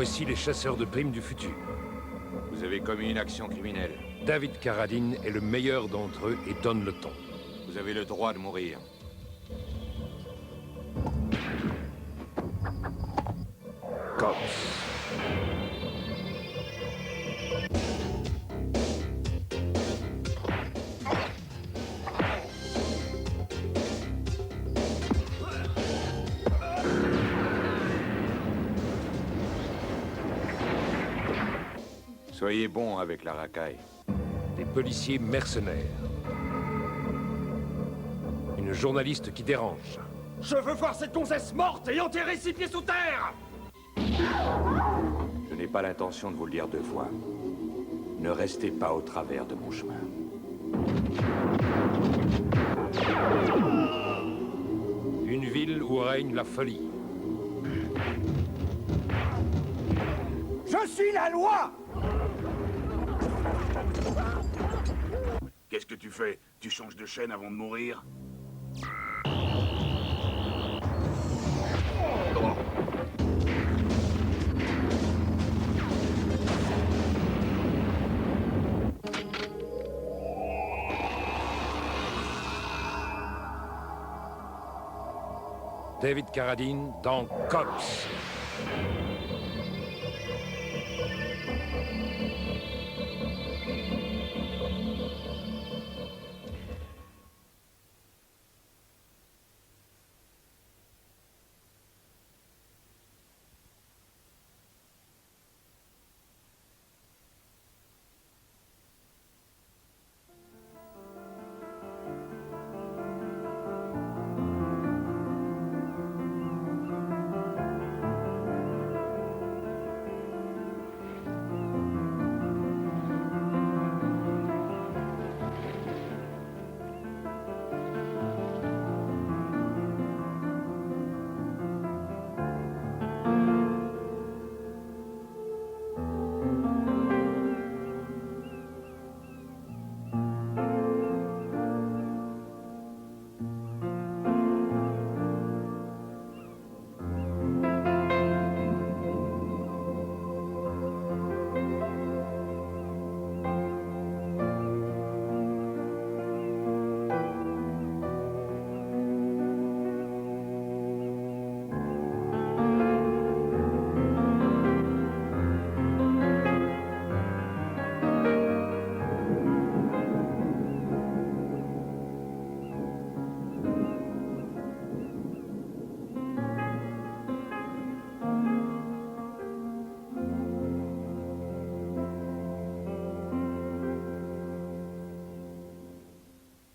Voici les chasseurs de primes du futur. Vous avez commis une action criminelle. David Carradine est le meilleur d'entre eux et donne le ton. Vous avez le droit de mourir. Cops. Soyez bon avec la racaille. Des policiers mercenaires. Une journaliste qui dérange. Je veux voir cette gonzesse morte et enterrée 6 pieds sous terre! Je n'ai pas l'intention de vous le dire 2 fois. Ne restez pas au travers de mon chemin. Une ville où règne la folie. Je suis la loi! Qu'est-ce que tu fais? Tu changes de chaîne avant de mourir? David Carradine dans Cops.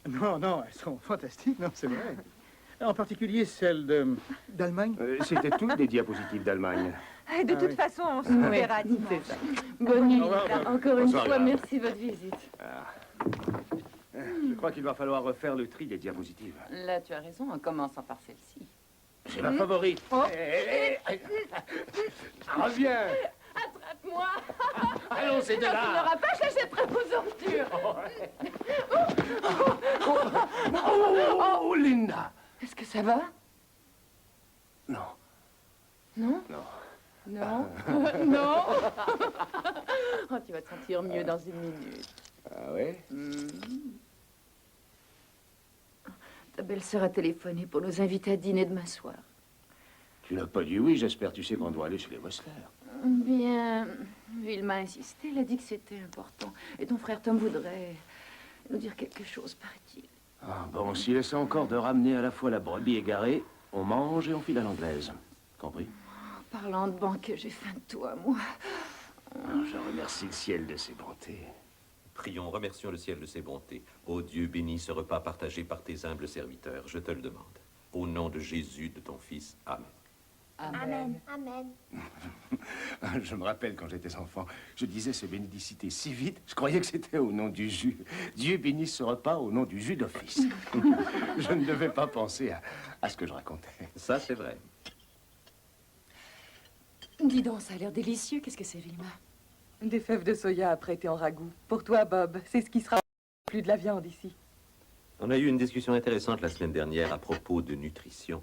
Non, non, elles sont fantastiques, non, c'est vrai. En particulier celle d'Allemagne. C'était toutes des diapositives d'Allemagne. Et de toute façon, on se verra dimanche. Bonne nuit, revoir, Lila. bonne- Encore une Bonsoir, fois, Lila. merci de votre visite. Je crois qu'il va falloir refaire le tri des diapositives. Là, tu as raison, en commençant par celle-ci. C'est ma favorite. Oh. Reviens. Attrape-moi. Allons, c'est de Quand tu là. n'auras pas, je jetterai vos ordures. Oh, Linda. Est-ce que ça va? Non. Non? Non. Non? Non? Oh, tu vas te sentir mieux dans une minute. Ah ouais? Ta belle-sœur a téléphoné pour nous inviter à dîner demain soir. Tu n'as pas dit oui, j'espère. Tu sais qu'on doit aller chez les Wessler. Bien, il m'a insisté, il a dit que c'était important. Et ton frère Tom voudrait nous dire quelque chose, paraît-il. Ah, bon, s'il essaie encore de ramener à la fois la brebis égarée, on mange et on file à l'anglaise. Compris? En parlant de banque, j'ai faim de toi, moi. Je remercie le ciel de ses bontés. Prions, remercions le ciel de ses bontés. Ô Dieu, bénis ce repas partagé par tes humbles serviteurs, je te le demande. Au nom de Jésus, de ton Fils. Amen. Amen. Amen. Je me rappelle quand j'étais enfant, je disais ces bénédicités si vite, je croyais que c'était au nom du jus. Dieu bénisse ce repas au nom du jus d'office. Je ne devais pas penser à ce que je racontais. Ça, c'est vrai. Dis donc, ça a l'air délicieux. Qu'est-ce que c'est, Vilma? Des fèves de soya apprêtées en ragoût. Pour toi, Bob, c'est ce qui sera plus de la viande ici. On a eu une discussion intéressante la semaine dernière à propos de nutrition,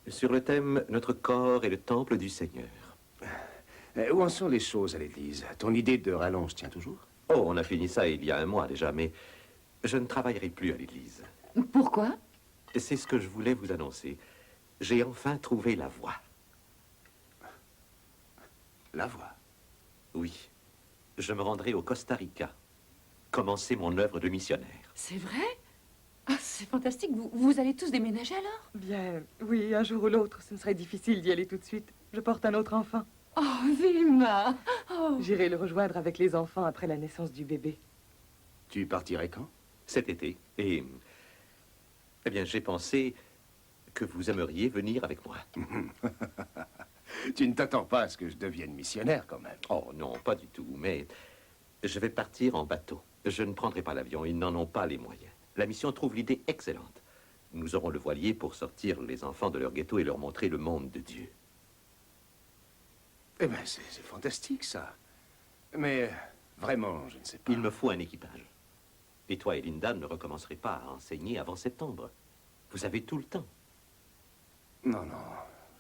sur le thème « Notre corps est le temple du Seigneur ». Où en sont les choses à l'église? Ton idée de rallonge tient toujours? Oh, on a fini ça il y a un mois déjà, mais je ne travaillerai plus à l'église. Pourquoi? C'est ce que je voulais vous annoncer. J'ai enfin trouvé la voie. La voie? Oui. Je me rendrai au Costa Rica. Commencer mon œuvre de missionnaire. C'est vrai? Ah, c'est fantastique. Vous allez tous déménager alors? Bien, oui, un jour ou l'autre, ce ne serait difficile d'y aller tout de suite. Je porte un autre enfant. Oh, Vilma! Oh. J'irai le rejoindre avec les enfants après la naissance du bébé. Tu partirais quand? Cet été. Et... Eh bien, j'ai pensé que vous aimeriez venir avec moi. Tu ne t'attends pas à ce que je devienne missionnaire, quand même. Oh non, pas du tout, mais je vais partir en bateau. Je ne prendrai pas l'avion, ils n'en ont pas les moyens. La mission trouve l'idée excellente. Nous aurons le voilier pour sortir les enfants de leur ghetto et leur montrer le monde de Dieu. Eh bien, c'est fantastique, ça. Mais, vraiment, je ne sais pas. Il me faut un équipage. Et toi et Linda ne recommencerez pas à enseigner avant septembre. Vous avez tout le temps. Non, non,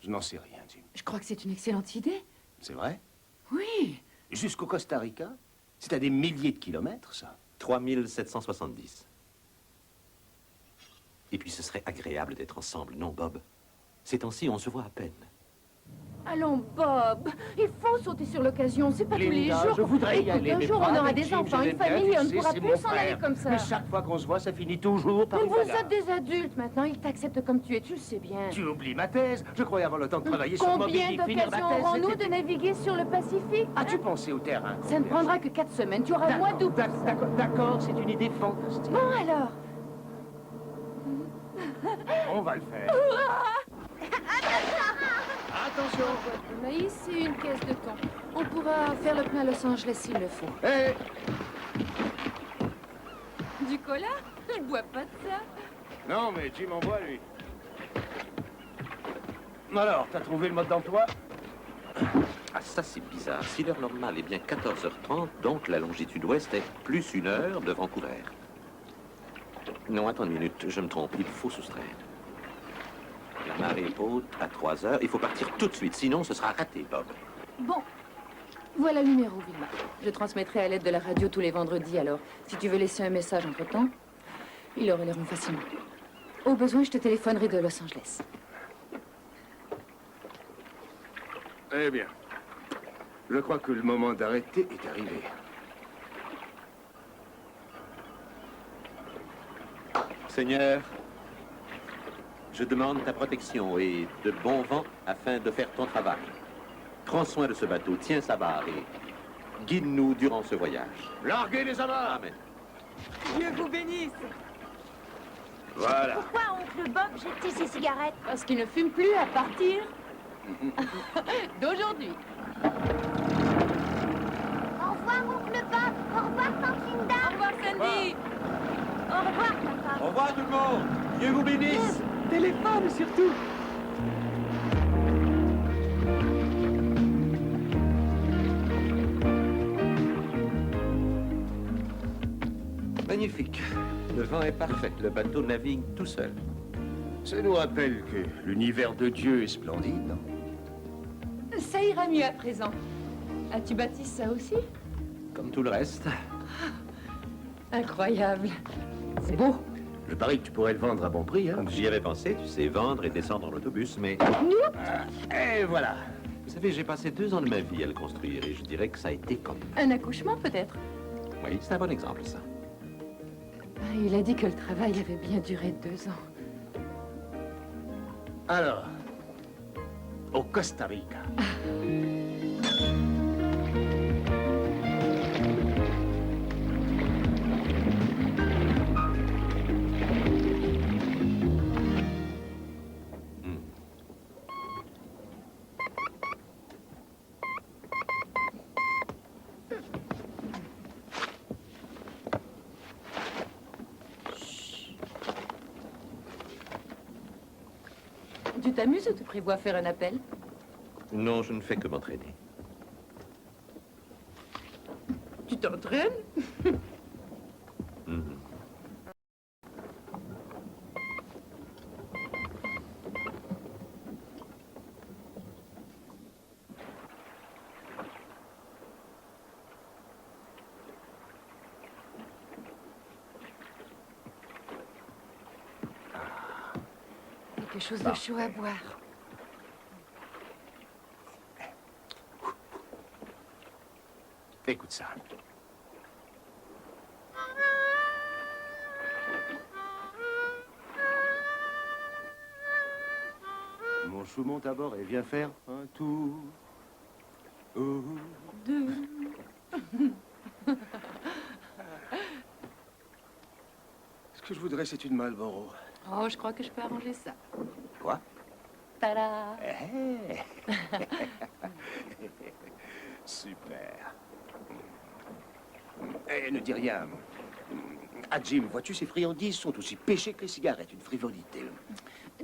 je n'en sais rien, Jim. Je crois que c'est une excellente idée. C'est vrai? Oui. Jusqu'au Costa Rica? C'est à des milliers de kilomètres, ça. 3770. Et puis ce serait agréable d'être ensemble, non, Bob? Ces temps-ci, on se voit à peine. Allons, Bob, il faut sauter sur l'occasion. C'est pas tous les Linda, jours. je voudrais y Écoute, aller, un mais jour, pas on aura avec des Jim, enfants, je une l'aime bien, famille, tu on ne sais, pourra c'est plus mon s'en aller frère. comme ça. Mais chaque fois qu'on se voit, ça finit toujours par Mais une vous bagarre. êtes des adultes maintenant, ils t'acceptent comme tu es, tu le sais bien. Tu oublies ma thèse. Je croyais avoir le temps de travailler sur Moby Combien Dick, finir ma d'occasions thèse, aurons-nous c'était- de naviguer sur le Pacifique? As-tu pensé au terrain? Ça ne prendra que 4 semaines, tu auras moins d'août. D'accord, c'est une idée fantastique. Bon alors. On va le faire. Attention. Le maïs et une caisse de thon. On pourra faire le plein à Los Angeles s'il le faut. Hé, Du cola? Je bois pas de ça. non, mais Jim en voit, lui. Alors, t'as trouvé le mode d'emploi? Ah, ça, c'est bizarre. Si l'heure normale est bien 14h30, donc la longitude ouest est plus 1 heure de Vancouver. Non, attends une minute, je me trompe. Il faut soustraire. La marée est haute à 3 heures. Il faut partir tout de suite, sinon ce sera raté, Bob. Bon. Voilà le numéro, Vilma. Je transmettrai à l'aide de la radio tous les vendredis, alors. Si tu veux laisser un message entre-temps, il le relèveront facilement. Au besoin, je te téléphonerai de Los Angeles. Eh bien, je crois que le moment d'arrêter est arrivé. Seigneur, je demande ta protection et de bon vent afin de faire ton travail. Prends soin de ce bateau, tiens sa barre et guide-nous durant ce voyage. Larguez les amarres! Amen. Dieu vous bénisse. Voilà. Pourquoi oncle Bob jette ses cigarettes? Parce qu'il ne fume plus à partir d'aujourd'hui. Au revoir oncle Bob, au revoir tante Linda. Au revoir, Sandy. Au revoir papa. Au revoir tout le monde. Dieu vous bénisse. Téléphone surtout. Magnifique. Le vent est parfait. Le bateau navigue tout seul. Ça nous rappelle que l'univers de Dieu est splendide, non? Ça ira mieux à présent. As-tu bâti ça aussi? Comme tout le reste. Incroyable. C'est beau. Je parie que tu pourrais le vendre à bon prix, hein? J'y avais pensé, tu sais, vendre et descendre en autobus, mais... Et voilà. Vous savez, j'ai passé 2 ans de ma vie à le construire et je dirais que ça a été comme... Un accouchement, peut-être? Oui, c'est un bon exemple, ça. Ah, il a dit que le travail avait bien duré 2 ans. Alors, au Costa Rica. Tu t'amuses ou tu prévois faire un appel? Non, je ne fais que m'entraîner. Tu t'entraînes? Mhm. quelque chose de chaud à boire. Écoute ça. Mon chou monte à bord et vient faire un tour. Deux. Ce que je voudrais, c'est une Marlboro. Oh, je crois que je peux arranger ça. Quoi? Tada! Super. Eh, ne dis rien. Ah, Jim, vois-tu, ces friandises sont aussi péchées que les cigarettes, une frivolité.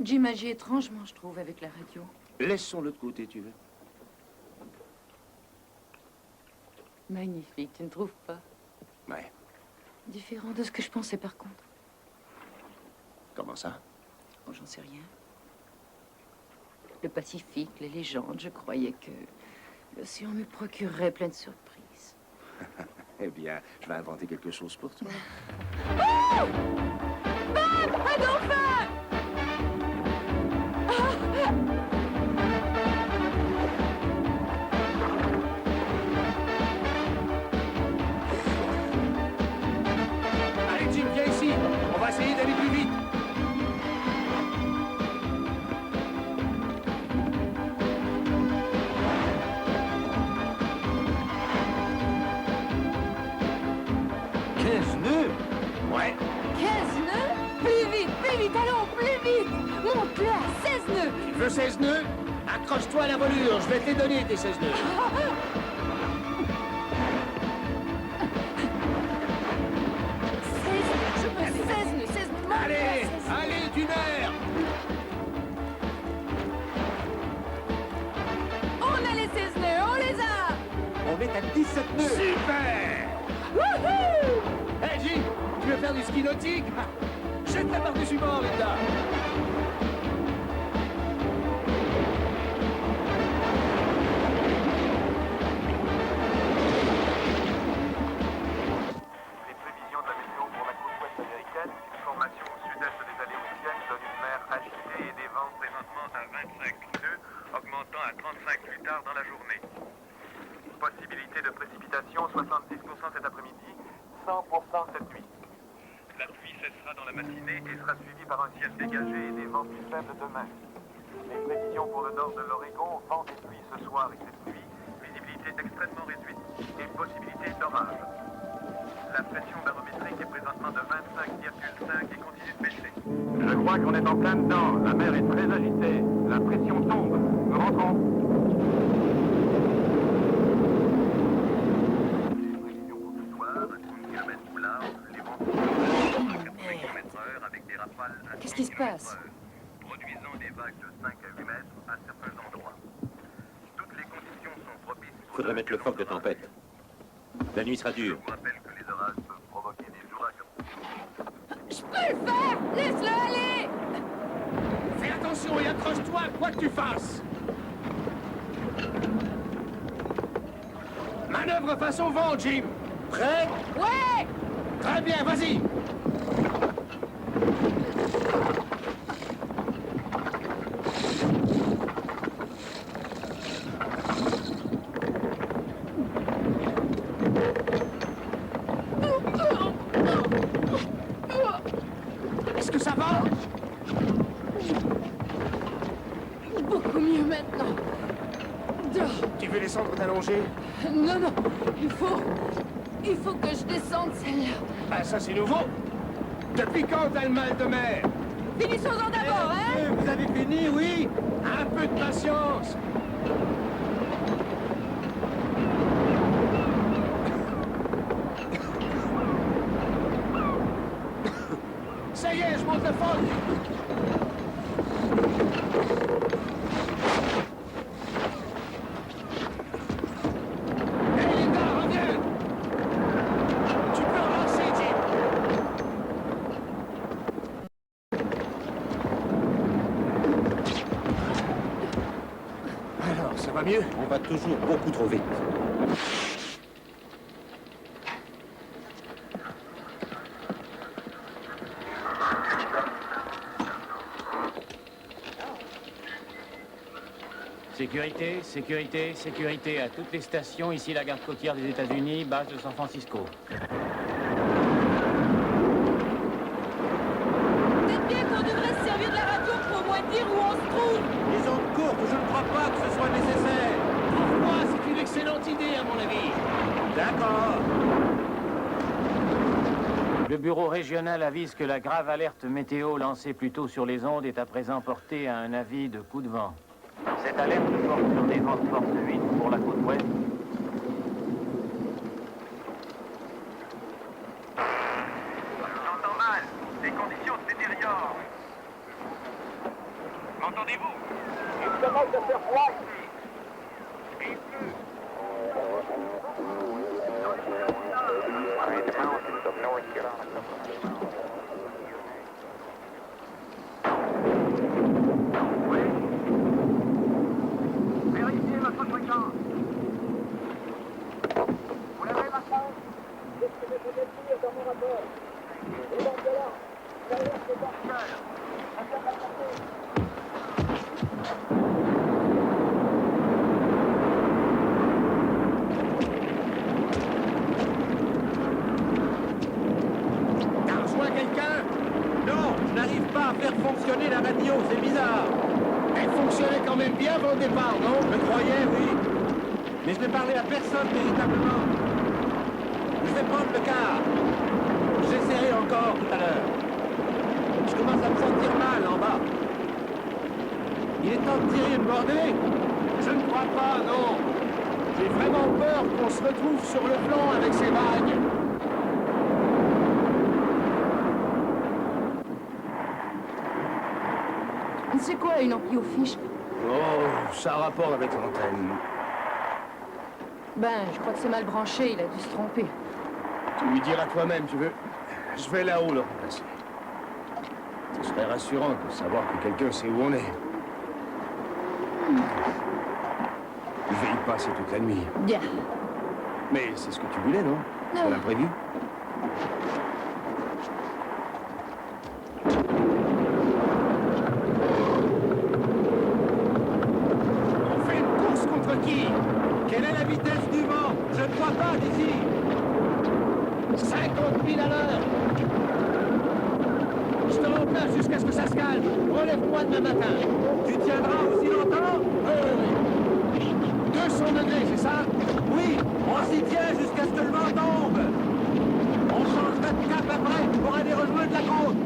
Jim agit étrangement, je trouve, avec la radio. Laissons-le de côté, tu veux. Magnifique, tu ne trouves pas? Ouais. Différent de ce que je pensais, par contre. Comment ça? Oh, j'en sais rien. Le Pacifique, les légendes, je croyais que l'océan me procurerait plein de surprises. Eh bien, je vais inventer quelque chose pour toi. Oh! Bob! Un dauphin! Allez, Jim, viens ici. On va essayer d'aller plus vite. Ouais. 15 nœuds? Plus vite, allons, plus vite! Monte-le à 16 nœuds! Tu veux 16 nœuds? Accroche-toi à la volure, je vais te les donner, tes 16 nœuds. 16 nœuds, 16 nœuds, monte-le à Allez, 16 nœuds. allez, d'une heure. On a les 16 nœuds, on les a! On est à 17 nœuds. Super. Wouhou! Hey, Jim, tu veux faire du ski nautique? Jette-la par-dessus bord, Linda. Les prévisions de la météo pour la côte ouest américaine, une formation au sud-est des Aléoutiennes donne une mer agitée et des vents présentement à 25 nœuds, augmentant à 35 plus tard dans la journée. Possibilité de précipitation 70% cet après-midi, 100% cette nuit. La pluie cessera dans la matinée et sera suivie par un ciel dégagé et des vents plus faibles demain. Les prévisions pour le nord de l'Oregon, vent et pluie ce soir et cette nuit, visibilité extrêmement réduite et possibilité d'orage. La pression barométrique est présentement de 25,5 et continue de baisser. Je crois qu'on est en plein dedans. La mer est très agitée. La pression tombe. Nous rentrons. Prévision pour ce soir, à 30 km au large, les vents sont à 80 km/h avec des rafales à 10 Qu'est-ce qui se passe? km/h, produisant des vagues de 5 à 8 mètres à certains endroits. Toutes les conditions sont propices pour... Faudrait mettre le phoque de tempête. La nuit sera dure. Je vous rappelle que les orages peuvent provoquer des ouragans. Je peux le faire! Laisse-le aller! Fais attention et accroche-toi, quoi que tu fasses. Manœuvre face au vent, Jim. Prêt? Ouais! Très bien, vas-y. Est-ce que ça va? Beaucoup mieux maintenant. Tu veux descendre t'allonger? Non, non, il faut que je descende celle-là. Ah, ça c'est nouveau. Depuis quand t'as le mal de mer? Finissons-en d'abord, hein? Vous avez fini, oui? Un peu de patience. Ça y est, je monte le phoque. Hey, Linda, reviens. Tu peux avancer, Jim. Alors, ça va mieux? On va toujours beaucoup trop vite. Sécurité, sécurité, sécurité à toutes les stations. Ici la garde côtière des États-Unis, base de San Francisco. Peut-être bien qu'on devrait se servir de la radio pour au moins dire où on se trouve. Les ondes courtes, je ne crois pas que ce soit nécessaire. Trouve-moi, c'est une excellente idée à mon avis. D'accord. Le bureau régional avise que la grave alerte météo lancée plus tôt sur les ondes est à présent portée à un avis de coup de vent. Cette alerte porte sur des vents de force 8 pour la côte ouest. J'entends mal. Les conditions se détériorent. M'entendez-vous? Il commence à faire froid ici. Il pleut. Vérifiez votre fréquence. Vous l'avez maintenant? C'est ce que je voulais dire dans mon rapport. Et donc de là, l'alerte est en cœur. On vient de la porter. T'as rejoint quelqu'un? Non, je n'arrive pas à faire fonctionner la radio, c'est bizarre. Elle fonctionnait quand même bien avant le départ, non? Je croyais, oui. Mais je n'ai parlé à personne véritablement. Je vais prendre le car. J'essaierai encore tout à l'heure. Je commence à me sentir mal en bas. Il est temps de tirer une bordée? Je ne crois pas, non. J'ai vraiment peur qu'on se retrouve sur le plan avec ces vagues. C'est quoi une ampliofiche? Oh, ça a rapport avec l'antenne. Ben, je crois que c'est mal branché, il a dû se tromper. Tu lui diras toi-même, tu veux. Je vais là-haut le remplacer. Ce serait rassurant de savoir que quelqu'un sait où on est. Je vais y passer toute la nuit. Bien. Mais c'est ce que tu voulais, non? Non. On l'a prévu? On fait une course contre qui? Quelle est la vitesse du vent? Je ne vois pas d'ici. 50 000 à l'heure. Je te remplace jusqu'à ce que ça se calme. Relève-moi demain matin. Tu tiendras aussi longtemps? Oui. 200 degrés, c'est ça? Oui, on s'y tient jusqu'à ce que le vent tombe. On changera de cap après pour aller rejoindre la côte.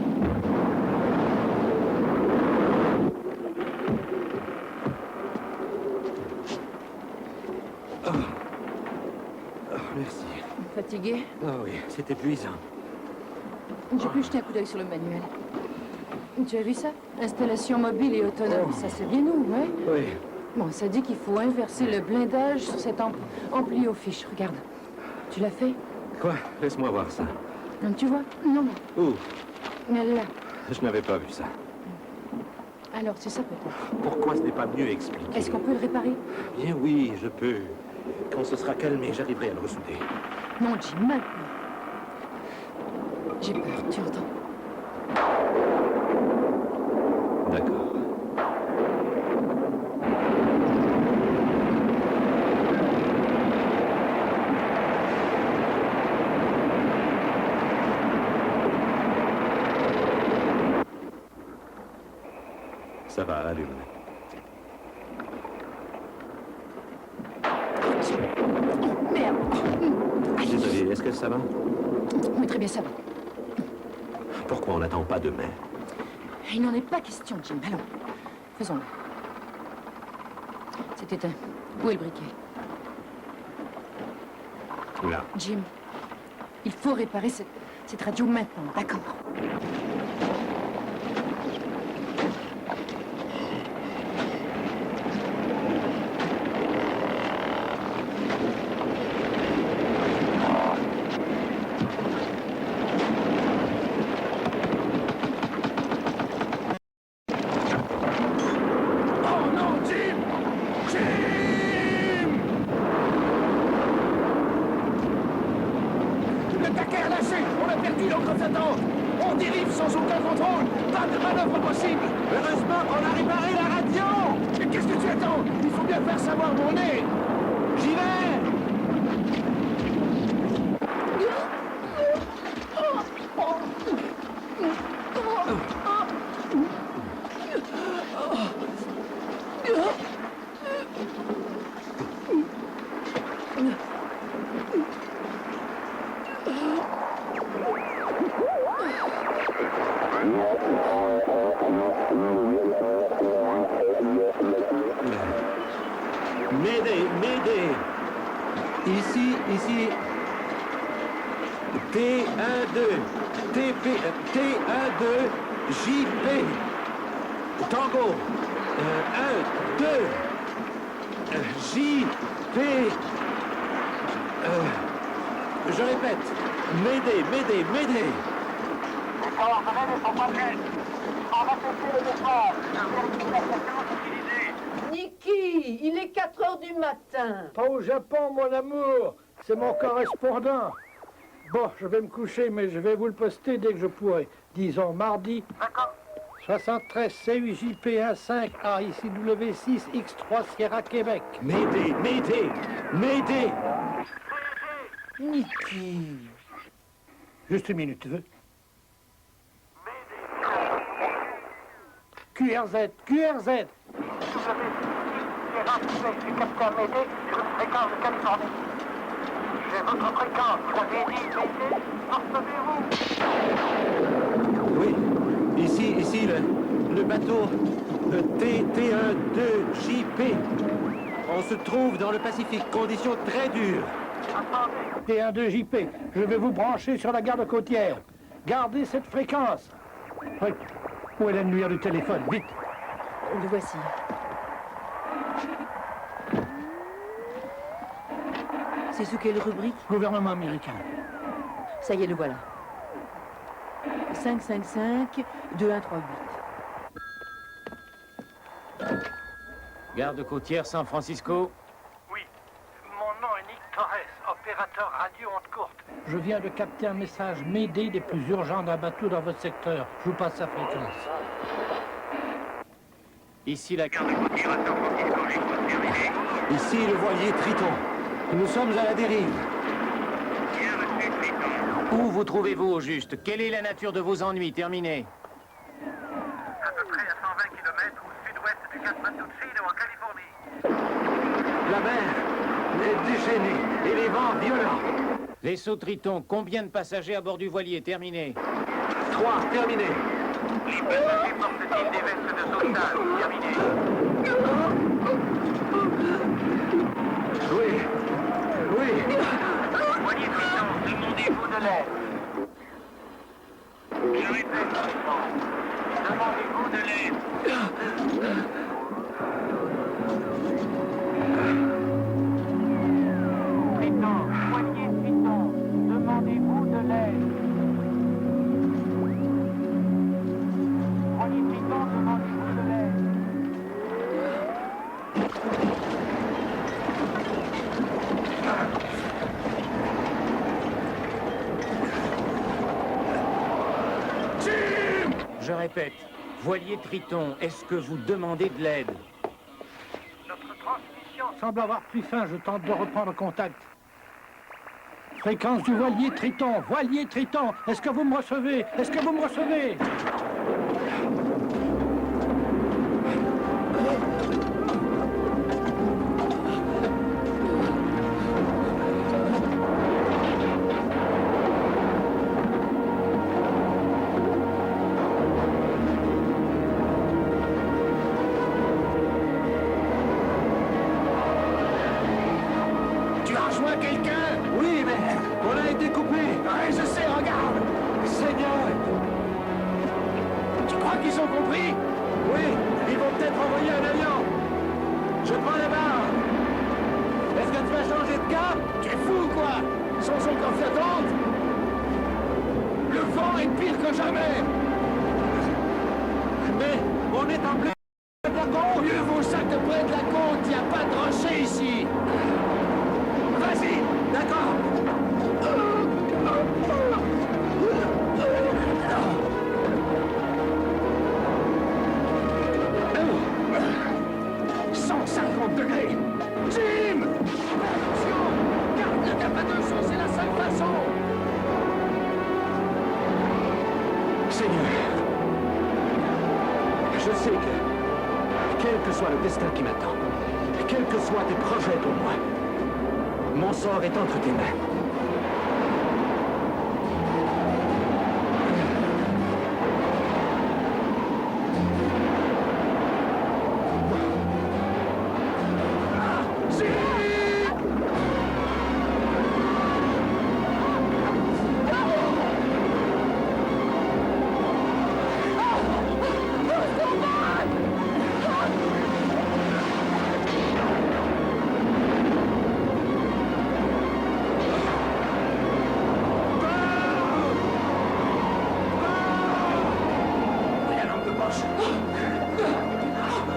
Merci. Fatigué? Ah oui, c'est épuisant. J'ai pu jeter un coup d'œil sur le manuel. Tu as vu ça? Installation mobile et autonome. Ça, c'est bien nous, ouais? Oui. Bon, ça dit qu'il faut inverser le blindage sur cette ampliofiche. Regarde. Tu l'as fait? Quoi? Laisse-moi voir ça. Non, tu vois? Non, non. Où? Là. Je n'avais pas vu ça. Alors, c'est ça peut-être. Pourquoi ce n'est pas mieux expliqué? Est-ce qu'on peut le réparer? Bien oui, je peux. Quand ce sera calmé, j'arriverai à le ressouder. Non, Jim, maintenant. J'ai peur, tu entends? D'accord. Ça va, allume. Merde. Désolé, est-ce que ça va? Oui, très bien, ça va. Pourquoi on n'attend pas demain? Il n'en est pas question, Jim. Allons, faisons-le. C'est éteint. Où est le briquet? Là. Jim, il faut réparer cette radio maintenant, d'accord? Le taquet a lâché! On a perdu l'encre flottante! On dérive sans aucun contrôle. Pas de manœuvre possible. Heureusement qu'on a réparé la radio. Mais qu'est-ce que tu attends? Il faut bien faire savoir où on est. J'y vais. Mayday. Ici. T12. T12. JP. Tango. 1, 2. JP. Je répète. Mayday. Les corps de l'aide ne sont pas prêts. On va tester le départ. La station utilisée. Niki, il est 4 heures du matin. Pas au Japon, mon amour. C'est mon correspondant. Bon, je vais me coucher, mais je vais vous le poster dès que je pourrai. Disons mardi. D'accord. 73 CUJP15 AICW6 X3 Sierra Québec. Mayday. Niki. Juste une minute, tu veux? QRZ. Sierra Québec du capteur Mayday sur une fréquence de Californie. J'ai votre fréquence. Vous avez dit Mayday. Recevez-vous. Oui. Ici le bateau T12JP. On se trouve dans le Pacifique. Conditions très dures. T12JP, je vais vous brancher sur la garde côtière. Gardez cette fréquence. Oui. Où est la lumière du téléphone? Vite. Le voici. C'est sous quelle rubrique? Gouvernement américain. Ça y est, le voilà. 555 2138. Garde côtière San Francisco. Oui. Mon nom est Nick Torres, opérateur radio onde courte. Je viens de capter un message Mayday des plus urgents d'un bateau dans votre secteur. Je vous passe sa fréquence. Ici la Garde côtière à San Francisco, l'écoute terminée. Ici le voilier Triton. Nous sommes à la dérive. Bien reçu, Triton. Où vous trouvez-vous au juste? Quelle est la nature de vos ennuis? Terminé. À peu près à 120 km au sud-ouest du Cap Matucino en Californie. La mer est déchaînée et les vents violents. Vaisseau Triton, combien de passagers à bord du voilier? Terminé. 3, terminé. Les passagers portent-ils des vestes de sauvetage? Terminé. Oui. Voilier Triton, demandez-vous de l'aide. Je répète, Triton. Demandez-vous de l'aide. Triton, voilier Triton, demandez-vous de l'aide. Voilier Triton, demandez-vous de l'aide. Je répète, voilier Triton, est-ce que vous demandez de l'aide? Notre transmission Semble avoir pris fin, je tente de reprendre contact. Fréquence du voilier Triton. Voilier Triton, est-ce que vous me recevez? Est-ce que vous me recevez? Tu as rejoint quelqu'un? Oui, mais on a été coupé. Ouais, je sais, regarde. Seigneur. Tu crois qu'ils ont compris? Oui, ils vont peut-être envoyer un avion. Je prends les barres. Est-ce que tu vas changer de cap? Tu es fou ou quoi? Sans encore faire d'attente? Le vent est pire que jamais. Mais on est en plein de la côte. Mieux vaut ça que près de la côte. Il n'y a pas de rocher ici. Vas-y. D'accord. Seigneur, je sais que, quel que soit le destin qui m'attend, quels que soient tes projets pour moi, mon sort est entre tes mains.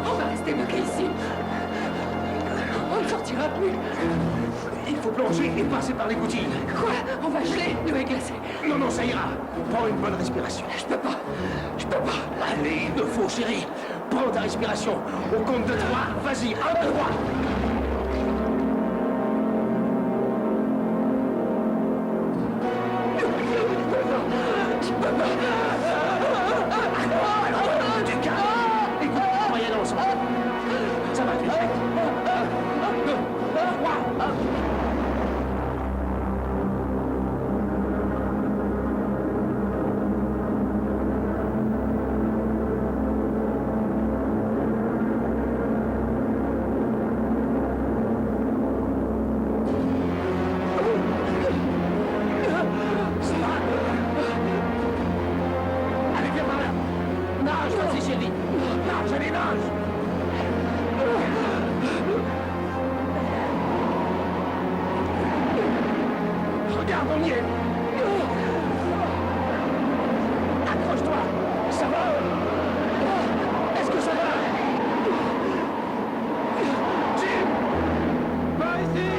On va rester bloqué ici. On ne sortira plus. Il faut plonger et passer par les gouttines. Quoi? On va geler? L'eau est glacée. Non, non, ça ira. Prends une bonne respiration. Je peux pas. Je peux pas. Allez, il le faut, chérie. Prends ta respiration. Au compte de 3, vas-y, 1, 3. Je peux pas. Du calme. Écoute, moyen ensemble. Ça va, tu es prête? 1, 2, 3. Regarde, on y est. Accroche-toi. Ça va? Est-ce que ça va? Jim! Pas ici!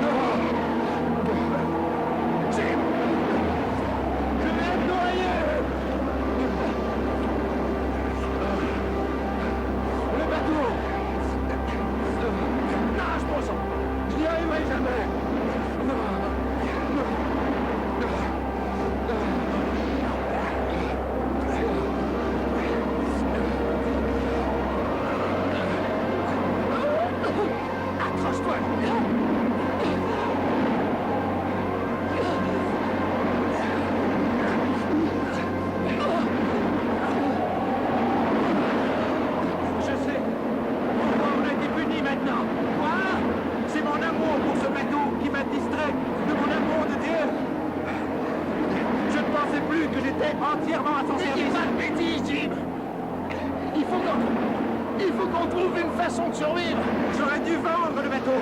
Non! Jim! Je vais être noyé! Le bateau! Nage, bon sang! Je n'y arriverai jamais! Accroche-toi! Je sais pourquoi on a été punis maintenant. Quoi? C'est mon amour pour ce bateau qui m'a distrait de mon amour de Dieu. Je ne pensais plus que j'étais entièrement à son service. Pas de bêtises, Jim. Il faut qu'on trouve une façon de survivre. J'aurais dû vendre le bateau.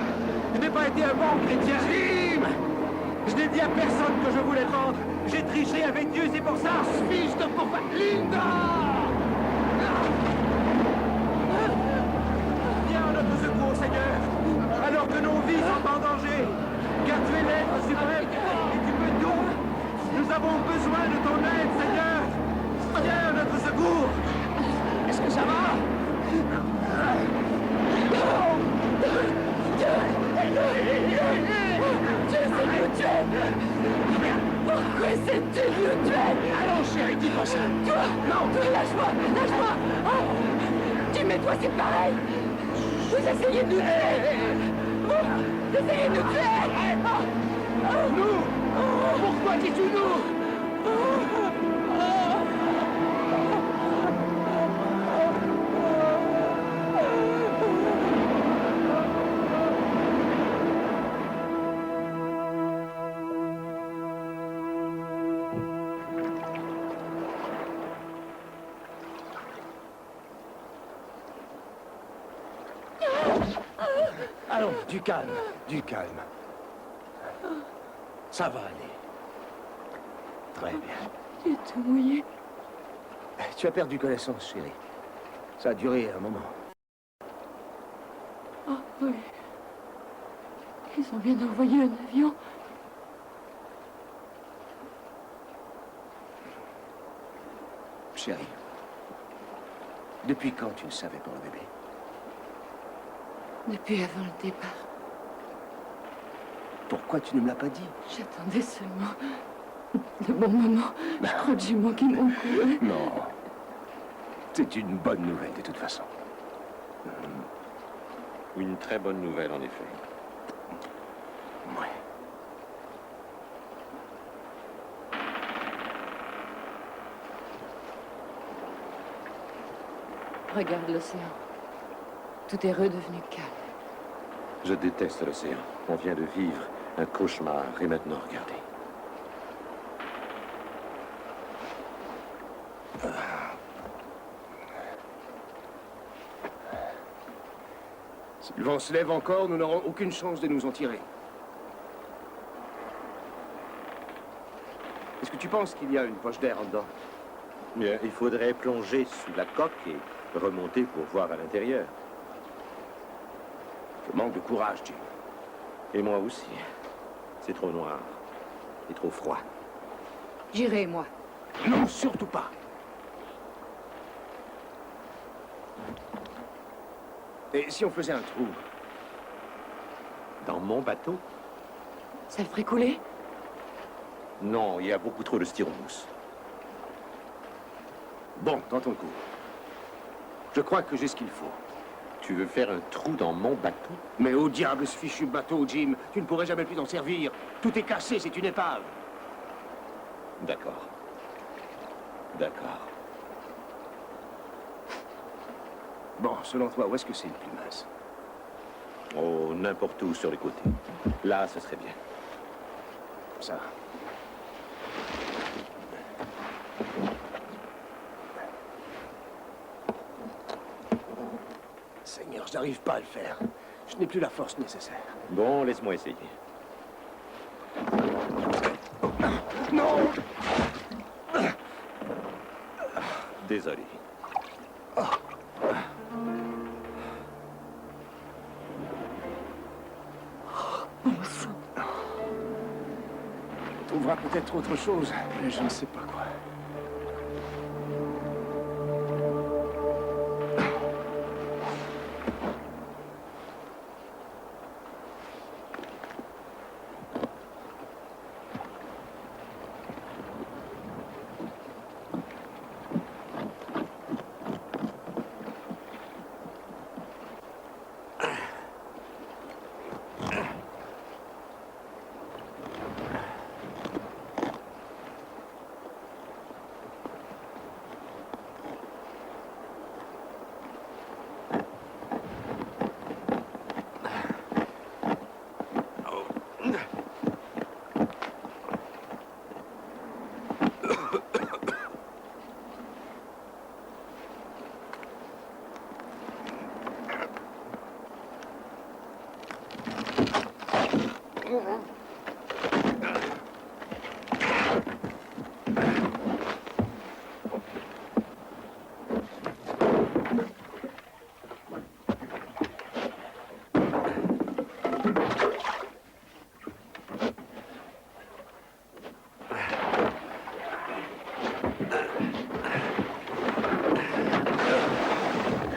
Je n'ai pas été un bon chrétien. Jim! Je n'ai dit à personne que je voulais vendre. J'ai triché avec Dieu, c'est pour ça. Fiche de pourquoi. Linda! Viens à notre secours, Seigneur, alors que nos vies sont en danger. Car tu es l'être suprême et tu peux tout. Nous avons besoin de ton aide, Seigneur. Viens à notre secours. Est-ce que ça va? Pourquoi c'est-tu nous tuer? Allons, chérie, dis pas ça. Toi? Non, lâche-moi, lâche-moi. Oh. Jim et toi, c'est pareil. Vous essayez de nous tuer. Vous essayez de nous tuer. Nous? Pourquoi dis-tu nous? Allons, du calme, du calme. Ça va aller. Très bien. J'ai tout mouillé. Tu as perdu connaissance, chérie. Ça a duré un moment. Oh oui. Ils ont bien envoyé un avion. Chérie, depuis quand tu le savais pour le bébé? Depuis avant le départ. Pourquoi tu ne me l'as pas dit? J'attendais seulement De bon moment, je crois que j'ai manqué mon coup. Hein. Non. C'est une bonne nouvelle, de toute façon. Une très bonne nouvelle, en effet. Ouais. Regarde l'océan. Tout est redevenu calme. Je déteste l'océan. On vient de vivre un cauchemar, et maintenant, regardez. Si le vent se lève encore, nous n'aurons aucune chance de nous en tirer. Est-ce que tu penses qu'il y a une poche d'air en dedans? Bien, il faudrait plonger sous la coque et remonter pour voir à l'intérieur. Je manque de courage, Jim. Et moi aussi. C'est trop noir. Et trop froid. J'irai, moi. Non, surtout pas. Et si on faisait un trou? Dans mon bateau? Ça le ferait couler? Non, il y a beaucoup trop de styromousse. Bon, tentons le coup. Je crois que j'ai ce qu'il faut. Tu veux faire un trou dans mon bateau? Mais au diable ce fichu bateau, Jim. Tu ne pourrais jamais plus t'en servir. Tout est cassé, c'est une épave. D'accord. D'accord. Bon, selon toi, où est-ce que c'est le plus mince? Oh, n'importe où sur les côtés. Là, ce serait bien. Ça. Seigneur, je n'arrive pas à le faire. Je n'ai plus la force nécessaire. Bon, laisse-moi essayer. Non! Désolé. On trouvera peut-être autre chose, mais je ne sais pas quoi.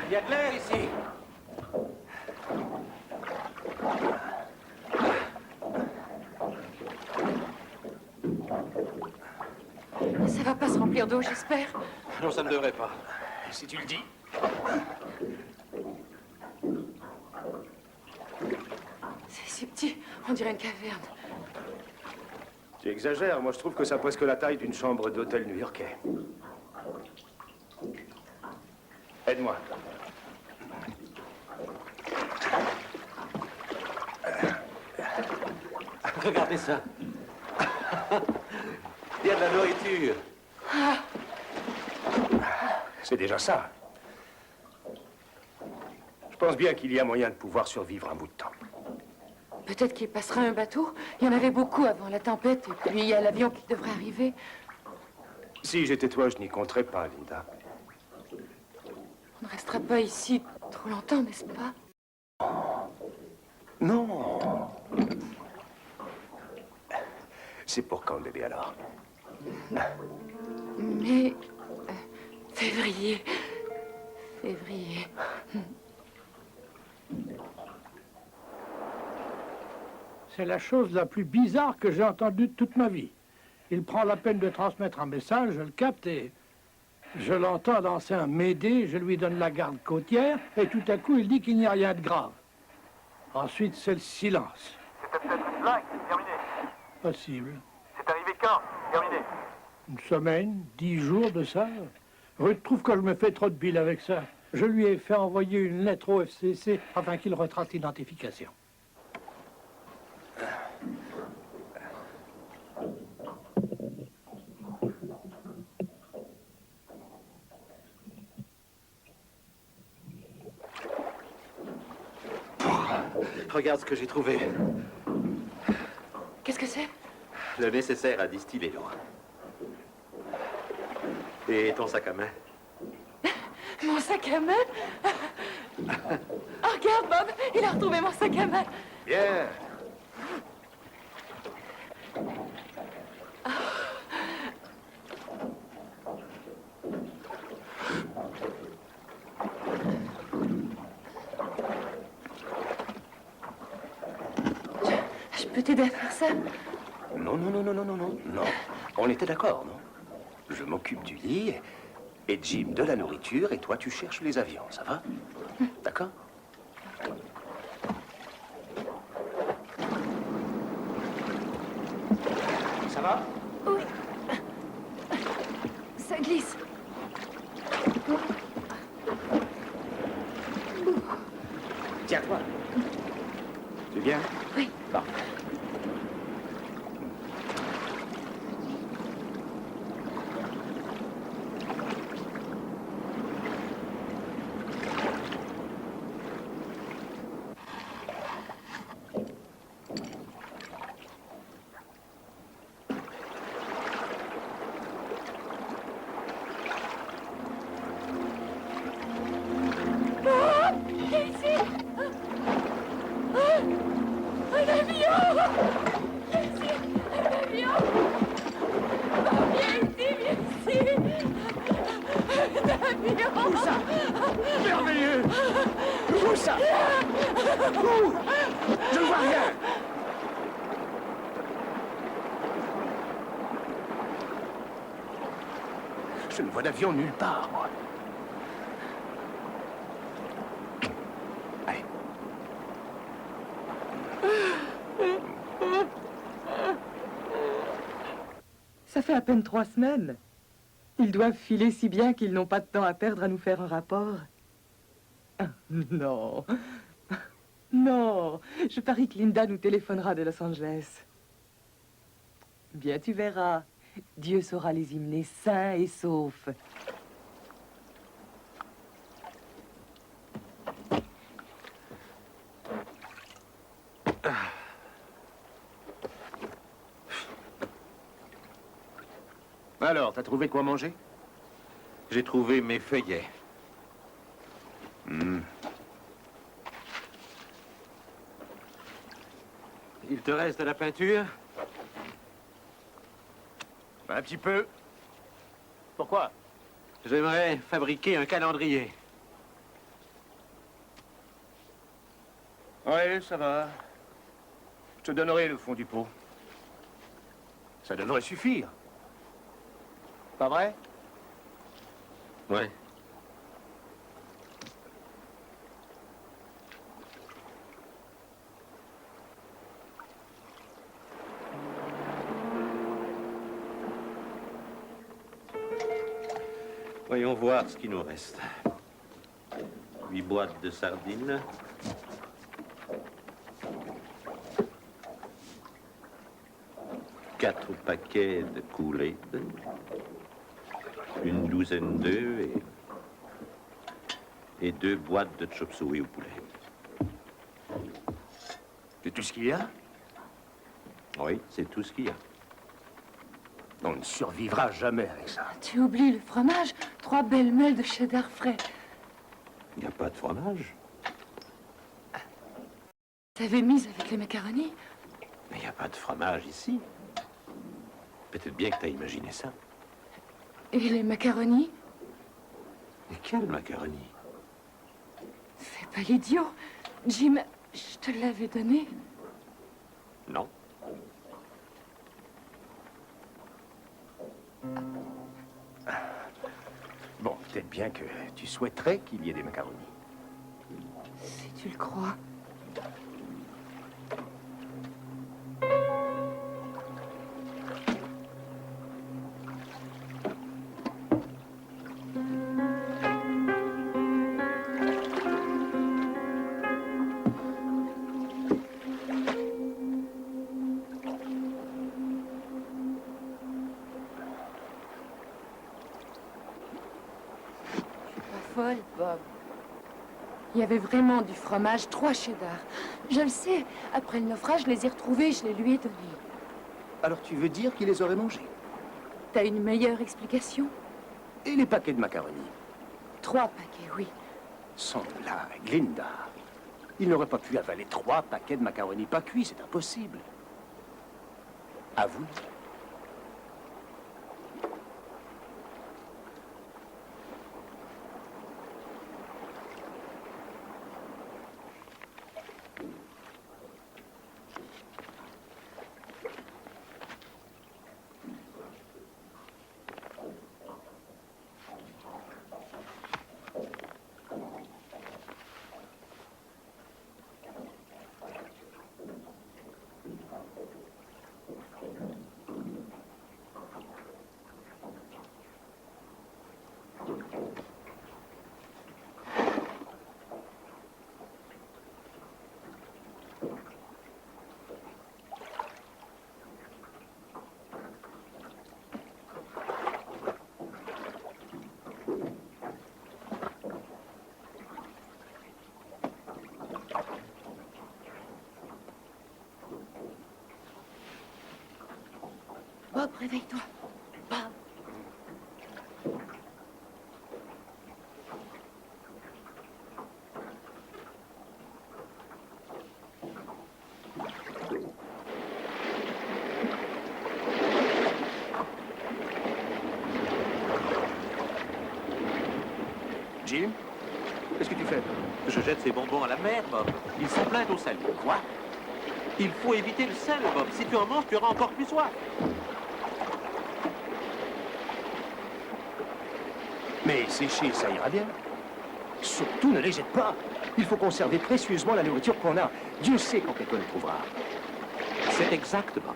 Il y a de l'air ici. Ça va pas se remplir d'eau, j'espère. Non, ça ne devrait pas. Si tu le dis. C'est si petit, on dirait une caverne. Tu exagères, moi je trouve que ça a presque la taille d'une chambre d'hôtel new-yorkais. Aide-moi. Regardez ça. Il y a de la nourriture. C'est déjà ça. Je pense bien qu'il y a moyen de pouvoir survivre un bout de temps. Peut-être qu'il passera un bateau. Il y en avait beaucoup avant la tempête. Et puis il y a l'avion qui devrait arriver. Si j'étais toi, je n'y compterais pas, Linda. On ne restera pas ici trop longtemps, n'est-ce pas? Non. C'est pour quand, bébé, alors? Mais... février. Février. C'est la chose la plus bizarre que j'ai entendue de toute ma vie. Il prend la peine de transmettre un message, je le capte et je l'entends lancer un m'aider, je lui donne la garde côtière et tout à coup il dit qu'il n'y a rien de grave. Ensuite c'est le silence. C'était peut-être une blague, terminé. Possible. C'est arrivé quand? Terminé. Une semaine, 10 jours de ça. Ruth trouve que je me fais trop de bile avec ça. Je lui ai fait envoyer une lettre au FCC afin qu'il retrace l'identification. Regarde ce que j'ai trouvé. Qu'est-ce que c'est? Le nécessaire à distiller l'eau. Et ton sac à main? Mon sac à main? Oh, regarde, Bob, il a retrouvé mon sac à main. Bien. Je peux t'aider à faire ça? Non, non, non, non, non, non, non, non. On était d'accord, non? Je m'occupe du lit et Jim de la nourriture et toi tu cherches les avions, ça va? D'accord? Ça va? Oui. Ça glisse. Tiens-toi. Tu viens? Oui. Parfait. Merveilleux! Où ça? Où? Je ne vois rien! Je ne vois d'avion nulle part, moi. Allez. Ça fait à peine 3 semaines. Ils doivent filer si bien qu'ils n'ont pas de temps à perdre à nous faire un rapport. Ah, non. Non. Je parie que Linda nous téléphonera de Los Angeles. Bien, tu verras. Dieu saura les emmener sains et saufs. Alors, t'as trouvé quoi manger? J'ai trouvé mes feuillets. Il te reste de la peinture? Un petit peu. Pourquoi? J'aimerais fabriquer un calendrier. Oui, ça va. Je te donnerai le fond du pot. Ça devrait suffire. Pas vrai? Ouais. Voyons voir ce qui nous reste. 8 boîtes de sardines. 4 paquets de Kool-Aid. Une douzaine d'œufs et 2 boîtes de chop suey au poulet. C'est tout ce qu'il y a? Oui, c'est tout ce qu'il y a. On ne survivra jamais avec ça. Tu oublies le fromage. 3 belles meules de cheddar frais. Il n'y a pas de fromage. T'avais mise avec les macaronis? Mais il n'y a pas de fromage ici. Peut-être bien que tu as imaginé ça. Et les macaronis? Et quel macaroni? Fais pas l'idiot. Jim, je te l'avais donné. Non. Bon, peut-être bien que tu souhaiterais qu'il y ait des macaronis. Si tu le crois. Folle, Bob. Il y avait vraiment du fromage, 3 cheddar. Je le sais. Après le naufrage, je les ai retrouvés, je les lui ai donnés. Alors tu veux dire qu'il les aurait mangés? T'as une meilleure explication? Et les paquets de macaronis? 3 paquets, oui. Sans blague, Linda. Il n'aurait pas pu avaler 3 paquets de macaronis pas cuits, c'est impossible. Avoue. Bob, réveille-toi. Bob. Jim, qu'est-ce que tu fais? Je jette ces bonbons à la mer, Bob. Ils sont pleins d'eau salée. Quoi? Il faut éviter le sel, Bob. Si tu en manges, tu auras encore plus soif. Mais sécher, ça ira bien. Surtout, ne les jette pas. Il faut conserver précieusement la nourriture qu'on a. Dieu sait quand quelqu'un le trouvera. C'est exact, Bob.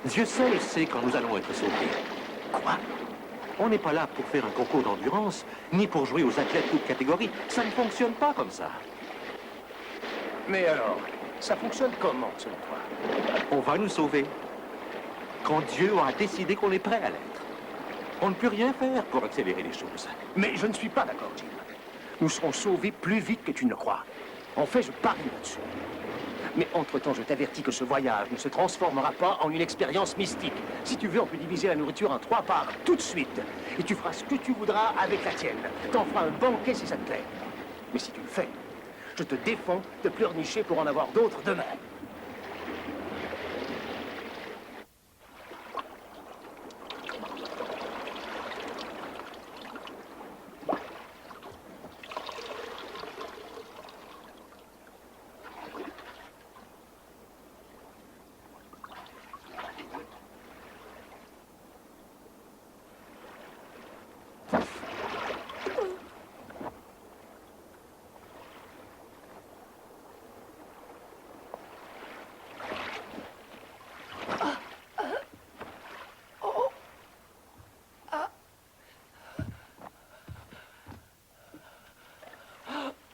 Dieu seul sait quand nous allons être sauvés. Quoi? On n'est pas là pour faire un concours d'endurance, ni pour jouer aux athlètes toutes catégories. Ça ne fonctionne pas comme ça. Mais alors, ça fonctionne comment, selon toi? On va nous sauver. Quand Dieu aura décidé qu'on est prêt à l'être. On ne peut rien faire pour accélérer les choses. Mais je ne suis pas d'accord, Jim. Nous serons sauvés plus vite que tu ne le crois. En fait, je parie là-dessus. Mais entre-temps, je t'avertis que ce voyage ne se transformera pas en une expérience mystique. Si tu veux, on peut diviser la nourriture en 3 parts, tout de suite. Et tu feras ce que tu voudras avec la tienne. T'en feras un banquet si ça te plaît. Mais si tu le fais, je te défends de pleurnicher pour en avoir d'autres demain.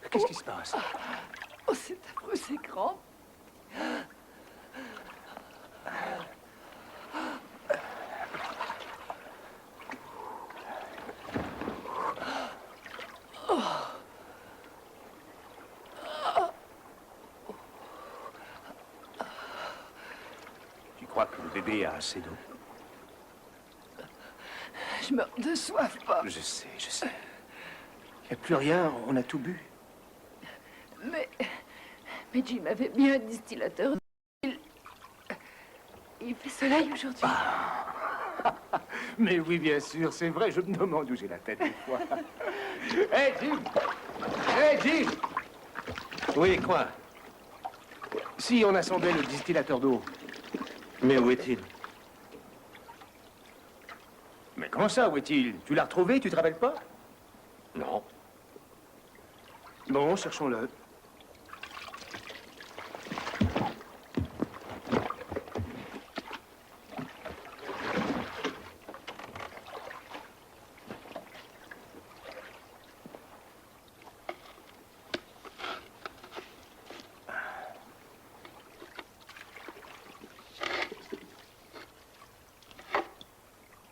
Qu'est-ce qui se passe? Oh, c'est affreux, c'est grand. Tu crois que le bébé a assez d'eau? Je meurs de soif, Bob. Je sais, je sais. Il n'y a plus rien, on a tout bu. Mais Jim avait bien un distillateur. Il fait soleil aujourd'hui. Mais oui, bien sûr, c'est vrai, je me demande où j'ai la tête des fois. Hé, Jim! Hé, Jim! Oui, quoi? Si on assemblait le distillateur d'eau. Mais où est-il? Mais comment ça, où est-il? Tu l'as retrouvé, tu te rappelles pas? Non. Bon, cherchons-le.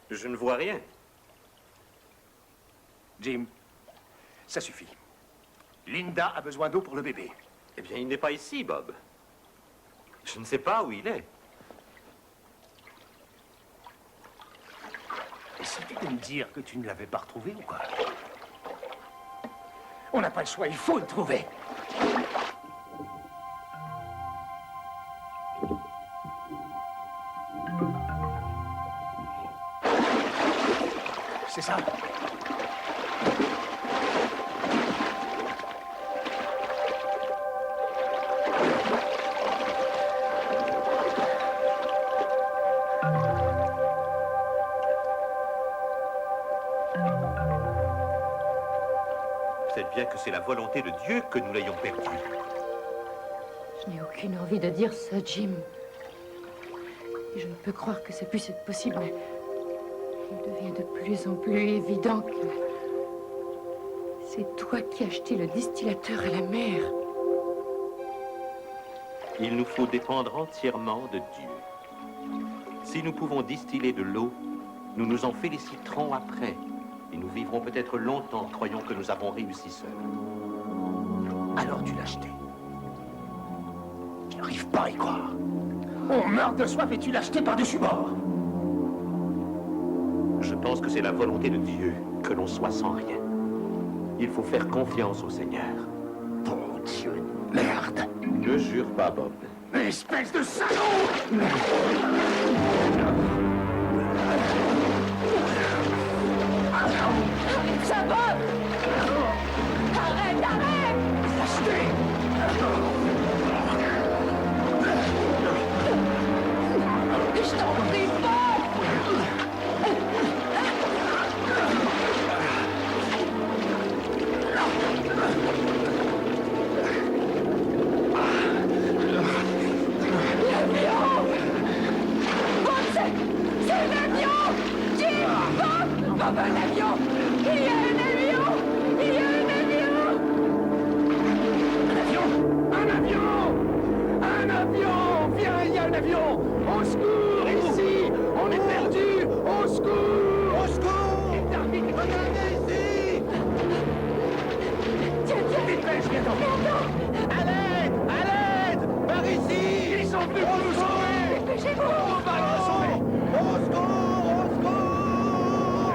Je ne vois rien. Jim, ça suffit. Linda a besoin d'eau pour le bébé. Eh bien, il n'est pas ici, Bob. Je ne sais pas où il est. Et si tu peux me dire que tu ne l'avais pas retrouvé ou quoi? On n'a pas le choix, il faut le trouver. C'est ça. Peut-être bien que c'est la volonté de Dieu que nous l'ayons perdu. Je n'ai aucune envie de dire ça, Jim. Et je ne peux croire que ça puisse être possible, mais il devient de plus en plus évident que c'est toi qui as acheté le distillateur à la mer. Il nous faut dépendre entièrement de Dieu. Si nous pouvons distiller de l'eau, nous nous en féliciterons après. Et nous vivrons peut-être longtemps, croyons que nous avons réussi seuls. Alors tu l'as acheté. Je n'arrive pas à y croire. On meurt de soif et tu l'as acheté par-dessus bord. Je pense que c'est la volonté de Dieu que l'on soit sans rien. Il faut faire confiance au Seigneur. Bon Dieu de merde. Ne jure pas, Bob. Espèce de salaud! Ça va! Arrête, arrête! Je t'en prie pas! L'avion! Bob, c'est un avion! Jim! Bob! Bob, un avion! Il y a un avion! Il y a un avion! Un avion! Un avion! Un avion! Viens, il y a un avion! Au secours, ici! On est perdu! Au secours! Au secours! Et termine, regardez ici! Tiens, tiens! Dépêche, viens-t'en! À l'aide! À l'aide! Par ici! Ils sont venus pour nous sauver! Dépêchez-vous! On va nous sauver! Au secours! Au secours!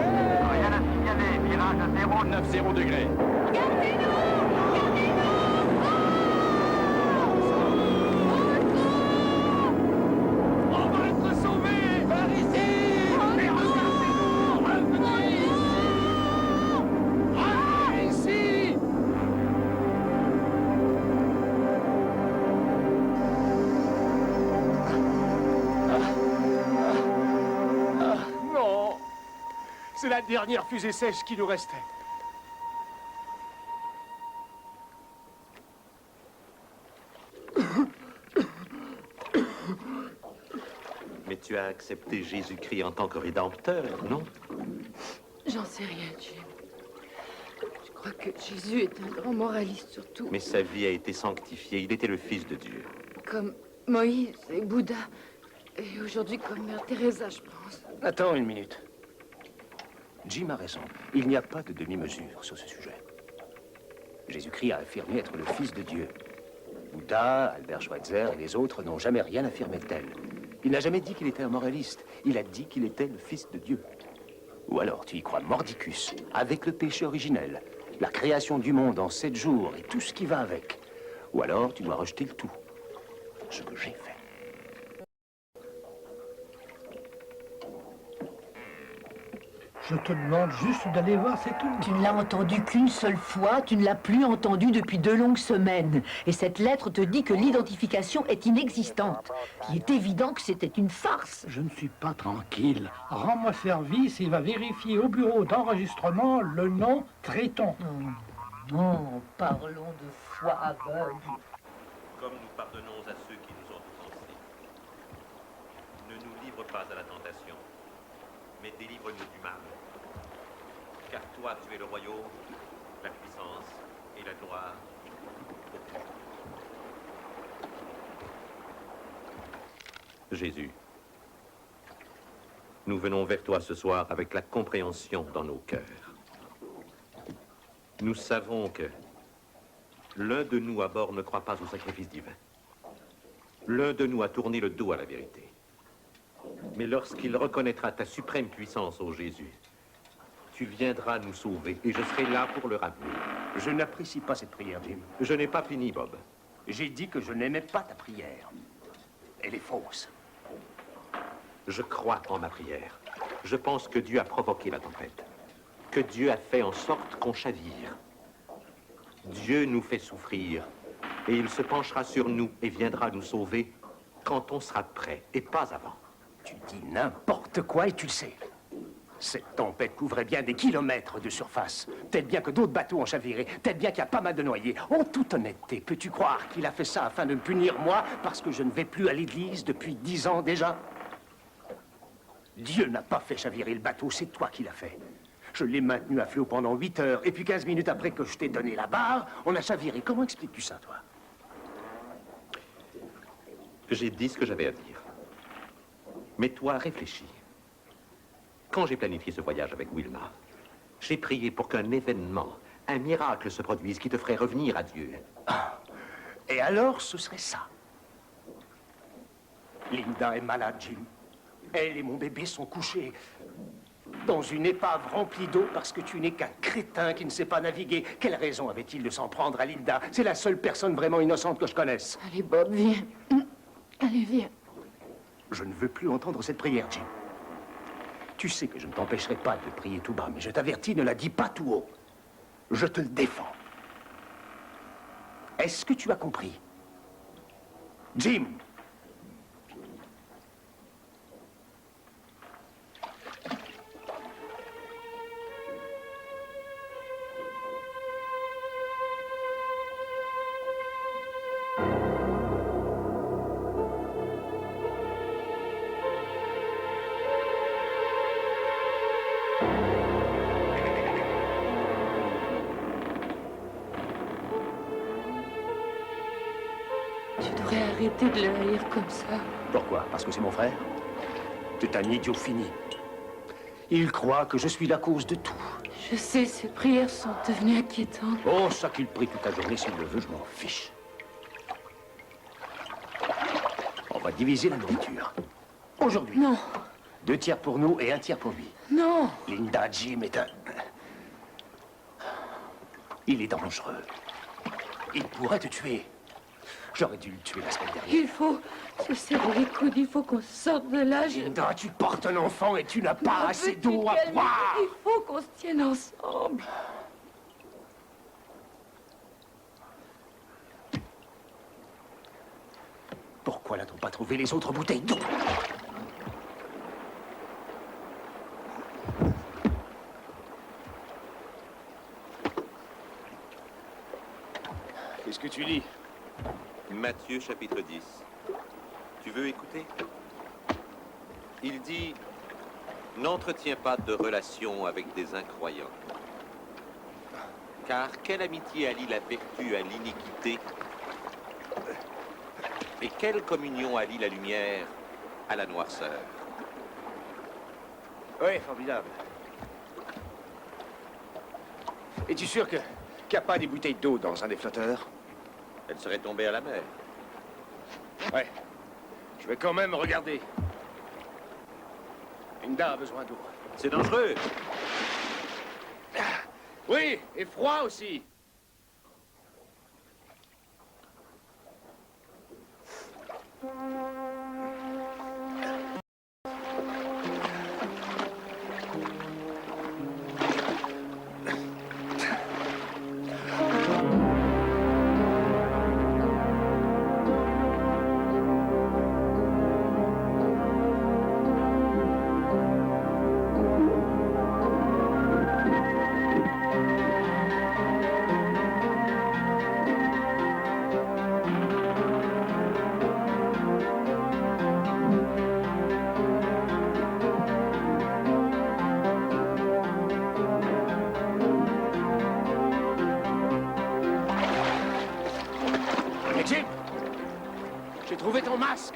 Rien à signaler, virage 090 degrés. On va être sauvés! Par ici! Mais regardez-nous! Revenez ici! Revenez ici! Non! C'est la dernière fusée sèche qui nous restait. Mais tu as accepté Jésus-Christ en tant que rédempteur, non? J'en sais rien, Jim. Je crois que Jésus est un grand moraliste surtout. Mais sa vie a été sanctifiée. Il était le Fils de Dieu. Comme Moïse et Bouddha. Et aujourd'hui comme Mère Teresa, je pense. Attends une minute. Jim a raison. Il n'y a pas de demi-mesure sur ce sujet. Jésus-Christ a affirmé être le Fils de Dieu. Bouddha, Albert Schweitzer et les autres n'ont jamais rien affirmé de tel. Il n'a jamais dit qu'il était un moraliste. Il a dit qu'il était le Fils de Dieu. Ou alors tu y crois mordicus, avec le péché originel, la création du monde en 7 jours et tout ce qui va avec. Ou alors tu dois rejeter le tout. Ce que j'ai fait. Je te demande juste d'aller voir, c'est tout. Tu ne l'as entendu qu'une seule fois, tu ne l'as plus entendu depuis 2 longues semaines. Et cette lettre te dit que l'identification est inexistante. Il est évident que c'était une farce. Je ne suis pas tranquille. Rends-moi service, il va vérifier au bureau d'enregistrement le nom Tréton. Non, parlons de foi aveugle. Comme nous pardonnons à ceux qui nous ont offensés, ne nous livre pas à la tentation, mais délivre-nous du mal. Car toi, tu es le royaume, la puissance et la gloire. Jésus, nous venons vers toi ce soir avec la compréhension dans nos cœurs. Nous savons que l'un de nous à bord ne croit pas au sacrifice divin. L'un de nous a tourné le dos à la vérité. Mais lorsqu'il reconnaîtra ta suprême puissance, ô Jésus, tu viendras nous sauver et je serai là pour le ramener. Je n'apprécie pas cette prière, Jim. Je n'ai pas fini, Bob. J'ai dit que je n'aimais pas ta prière. Elle est fausse. Je crois en ma prière. Je pense que Dieu a provoqué la tempête. Que Dieu a fait en sorte qu'on chavire. Dieu nous fait souffrir. Et il se penchera sur nous et viendra nous sauver quand on sera prêt, et pas avant. Tu dis n'importe quoi et tu le sais. Cette tempête couvrait bien des kilomètres de surface. Peut-être bien que d'autres bateaux ont chaviré. Peut-être bien qu'il y a pas mal de noyés. En toute honnêteté, peux-tu croire qu'il a fait ça afin de me punir, moi, parce que je ne vais plus à l'église depuis 10 ans déjà? Dieu n'a pas fait chavirer le bateau, c'est toi qui l'as fait. Je l'ai maintenu à flot pendant 8 heures, et puis 15 minutes après que je t'ai donné la barre, on a chaviré. Comment expliques-tu ça, toi? J'ai dit ce que j'avais à dire. Mais toi, réfléchis. Quand j'ai planifié ce voyage avec Wilma, j'ai prié pour qu'un événement, un miracle se produise qui te ferait revenir à Dieu. Ah. Et alors, ce serait ça. Linda est malade, Jim. Elle et mon bébé sont couchés dans une épave remplie d'eau parce que tu n'es qu'un crétin qui ne sait pas naviguer. Quelle raison avait-il de s'en prendre à Linda? C'est la seule personne vraiment innocente que je connaisse. Allez, Bob, viens. Allez, viens. Je ne veux plus entendre cette prière, Jim. Tu sais que je ne t'empêcherai pas de prier tout bas, mais je t'avertis, ne la dis pas tout haut. Je te le défends. Est-ce que tu as compris? Jim! Arrêtez de le haïr comme ça. Pourquoi? Parce que c'est mon frère? C'est un idiot fini. Il croit que je suis la cause de tout. Je sais, ses prières sont devenues inquiétantes. Oh, ça qu'il prie toute la journée, s'il le veut, je m'en fiche. On va diviser la nourriture. Aujourd'hui. Non. 2 tiers pour nous et 1 tiers pour lui. Non. Linda, Jim est un... Il est dangereux. Il pourrait te tuer. J'aurais dû le tuer la semaine dernière. Il faut se serrer les coudes, il faut qu'on sorte de là. Linda, tu portes un enfant et tu n'as pas assez d'eau à boire. Il faut qu'on se tienne ensemble. Pourquoi n'a-t-on pas trouvé les autres bouteilles d'eau? Qu'est-ce que tu lis? Matthieu chapitre 10. Tu veux écouter? Il dit, n'entretiens pas de relation avec des incroyants. Car quelle amitié allie la vertu à l'iniquité? Et quelle communion allie la lumière à la noirceur? Oui, formidable. Es-tu sûr qu'il n'y a pas des bouteilles d'eau dans un des flotteurs? Elle serait tombée à la mer. Ouais. Je vais quand même regarder. Linda a besoin d'eau. C'est dangereux. Oui, et froid aussi. Hé, Jim! J'ai trouvé ton masque!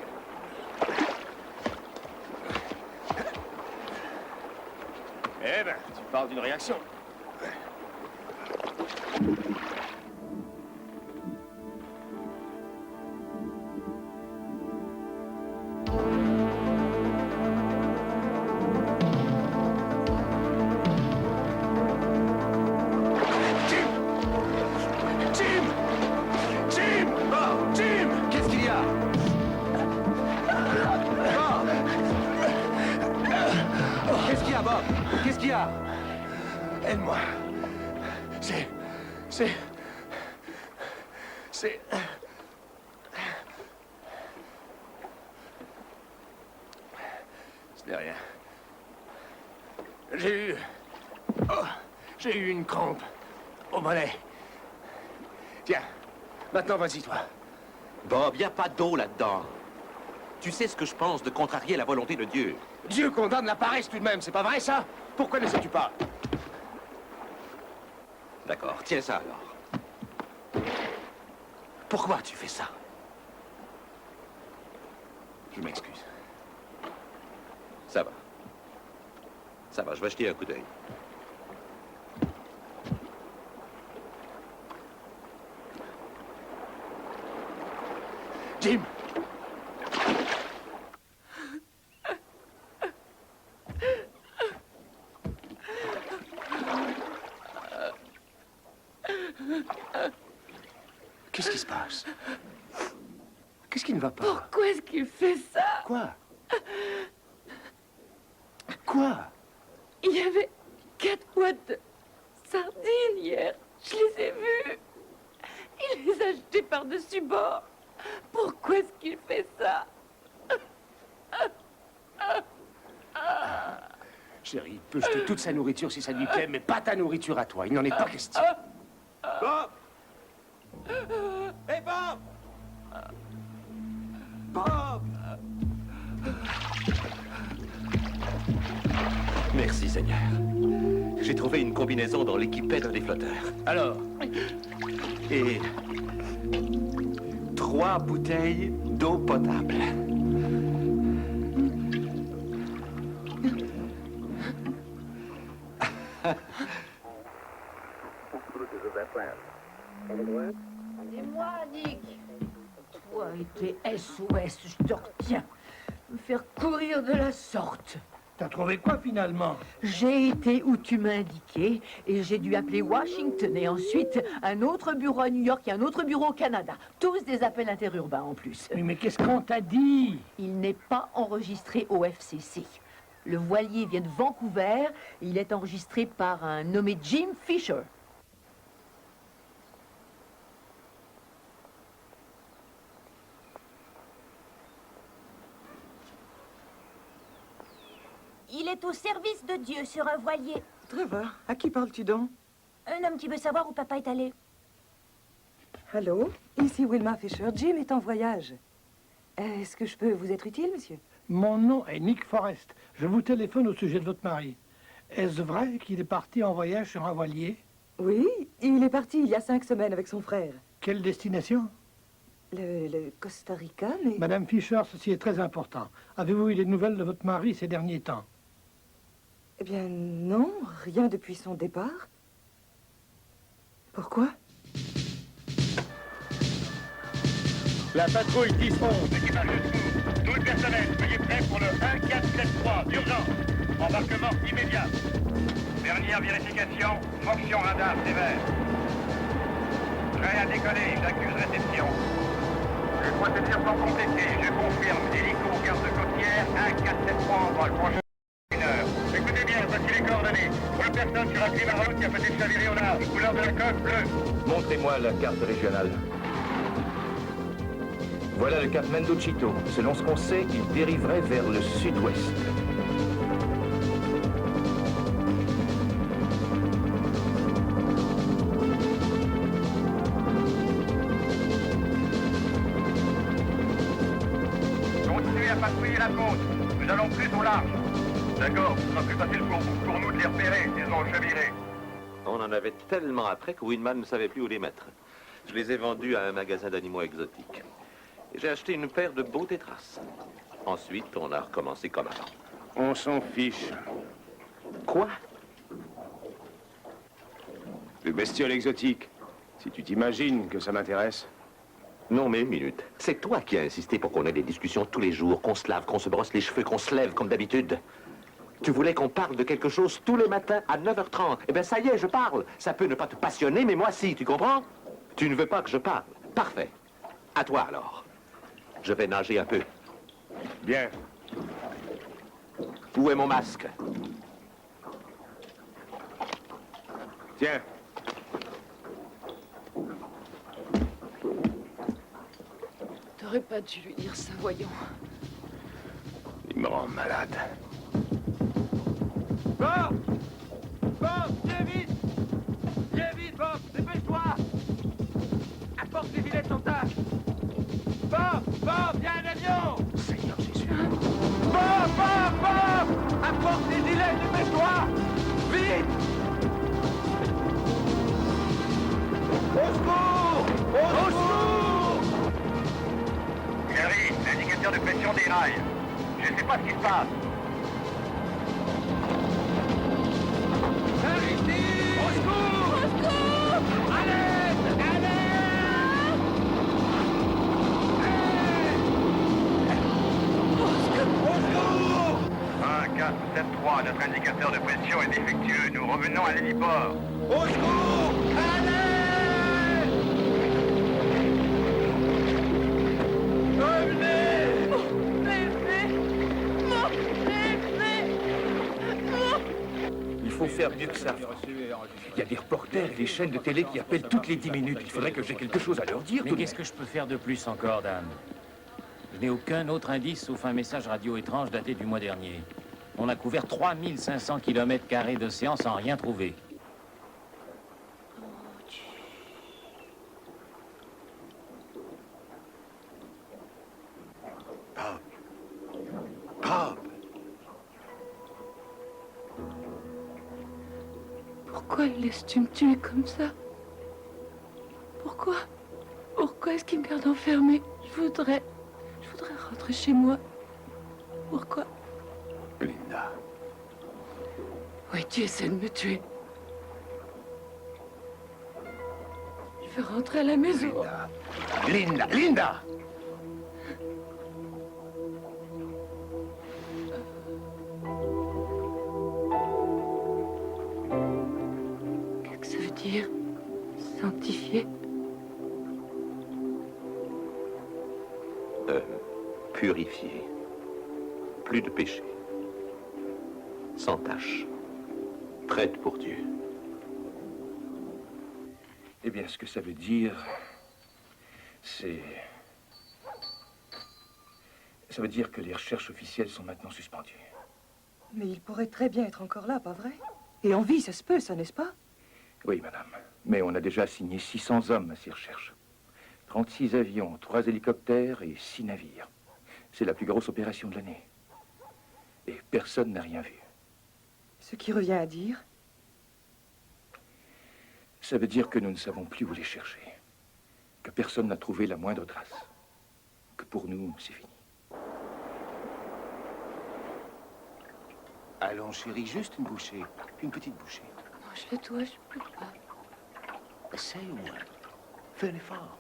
Eh ben, tu parles d'une réaction. Aide-moi. C'est... Ce n'est rien. J'ai eu une crampe au mollet. Tiens, maintenant vas-y, toi. Bob, y a pas d'eau là-dedans. Tu sais ce que je pense de contrarier la volonté de Dieu. Dieu condamne la paresse tout de même, c'est pas vrai ça? Pourquoi ne sais-tu pas? D'accord, tiens ça alors. Pourquoi tu fais ça? Je m'excuse. Ça va. Ça va, je vais jeter un coup d'œil. Jim! Qu'est-ce qui se passe? Qu'est-ce qui ne va pas? Pourquoi est-ce qu'il fait ça? Quoi? Quoi? Il y avait 4 boîtes de sardines hier. Je les ai vues. Il les a jetées par-dessus bord. Pourquoi est-ce qu'il fait ça? Chérie, il peut jeter toute sa nourriture si ça lui plaît, mais pas ta nourriture à toi. Il n'en est pas question. Bob! Hé, Bob! Bob! Merci, Seigneur. J'ai trouvé une combinaison dans l'équipette des flotteurs. Alors? Et 3 bouteilles d'eau potable. Et moi, Nick, toi et tes SOS, je te retiens. Me faire courir de la sorte. T'as trouvé quoi finalement? J'ai été où tu m'as indiqué et j'ai dû appeler Washington et ensuite un autre bureau à New York et un autre bureau au Canada. Tous des appels interurbains en plus. Mais qu'est-ce qu'on t'a dit? Il n'est pas enregistré au FCC. Le voilier vient de Vancouver et il est enregistré par un nommé Jim Fisher. Il est au service de Dieu sur un voilier. Trevor, à qui parles-tu donc? Un homme qui veut savoir où papa est allé. Allô? Ici Wilma Fisher. Jim est en voyage. Est-ce que je peux vous être utile, monsieur? Mon nom est Nick Forrest. Je vous téléphone au sujet de votre mari. Est-ce vrai qu'il est parti en voyage sur un voilier? Oui, il est parti il y a 5 semaines avec son frère. Quelle destination? Le Costa Rica, mais... Madame Fisher, ceci est très important. Avez-vous eu des nouvelles de votre mari ces derniers temps? Eh bien, non, rien depuis son départ. Pourquoi? La patrouille disponse. Équipage de secours. Tout le personnel, soyez prêts pour le 1473 d'urgence. Embarquement immédiat. Dernière vérification, fonction radar sévère. Prêt à décoller, j'accuse réception. Les procédures sont complétées, je confirme. Hélico, garde-côtière, 1473 dans le prochain 1 heure. Écoutez bien, voici les coordonnées. Pour la personne sur la climaroute qui a peut-être chaviré au large, couleur de la coque bleue. Montrez-moi la carte régionale. Voilà le cap Mendocino. Selon ce qu'on sait, il dériverait vers le sud-ouest. Continuez à patrouiller la côte. Nous allons plus au large. D'accord, ce sera plus facile pour nous de les repérer. Ils ont chaviré. On en avait tellement après que Winman ne savait plus où les mettre. Je les ai vendus à un magasin d'animaux exotiques. Et j'ai acheté une paire de beaux tétras. Ensuite, on a recommencé comme avant. On s'en fiche. Quoi? Le bestiole exotique. Si tu t'imagines que ça m'intéresse. Non, mais une minute. C'est toi qui as insisté pour qu'on ait des discussions tous les jours, qu'on se lave, qu'on se brosse les cheveux, qu'on se lève comme d'habitude. Tu voulais qu'on parle de quelque chose tous les matins à 9h30. Eh bien, ça y est, je parle. Ça peut ne pas te passionner, mais moi, si, tu comprends? Tu ne veux pas que je parle. Parfait. À toi, alors. Je vais nager un peu. Bien. Où est mon masque? Tiens. T'aurais pas dû lui dire ça, voyons. Il me rend malade. Bob! Bob, viens vite! Viens vite, Bob! Dépêche-toi! Apporte les filets de sauvetage! Bob! Bob, viens un avion! Seigneur Jésus. Bob! Bob! Bob! Apporte les gilets, dépêche-toi! Vite! Au secours! Au secours! Gary, l'indicateur de pression déraille. Je ne sais pas ce qui se passe. Par ici! Au secours! Au secours! À l'aide! À l'aide! Au secours! 1, 4, 7, 3, notre indicateur de pression est défectueux. Nous revenons à l'héliport. Au secours! À l'aide! Revenez! Mon bébé! Mon bébé! Il faut faire mieux que ça. Il y a des reporters et des chaînes de télé qui appellent toutes les 10 minutes. Il faudrait que j'ai quelque chose à leur dire. Mais qu'est-ce que je peux faire de plus encore, Dan? Je n'ai aucun autre indice sauf un message radio étrange daté du mois dernier. On a couvert 3500 km² d'océan sans rien trouver. Bob. Bob. Pourquoi laisses-tu me tuer comme ça? Pourquoi? Pourquoi est-ce qu'il me garde enfermé? Je voudrais rentrer chez moi. Pourquoi? Linda. Oui, tu essaies de me tuer. Je veux rentrer à la maison. Linda. Linda. Qu'est-ce que ça veut dire? Sanctifié? Purifié. Plus de péché. Sans tache. Prête pour Dieu. Eh bien, ce que ça veut dire, c'est... Ça veut dire que les recherches officielles sont maintenant suspendues. Mais il pourrait très bien être encore là, pas vrai? Et en vie, ça se peut, ça, n'est-ce pas? Oui, madame. Mais on a déjà assigné 600 hommes à ces recherches. 36 avions, 3 hélicoptères et 6 navires. C'est la plus grosse opération de l'année. Et personne n'a rien vu. Ce qui revient à dire? Ça veut dire que nous ne savons plus où les chercher. Que personne n'a trouvé la moindre trace. Que pour nous, c'est fini. Allons, chérie, juste une bouchée. Une petite bouchée. Mange-le toi, je peux pas. Essaye au moins. Fais l'effort.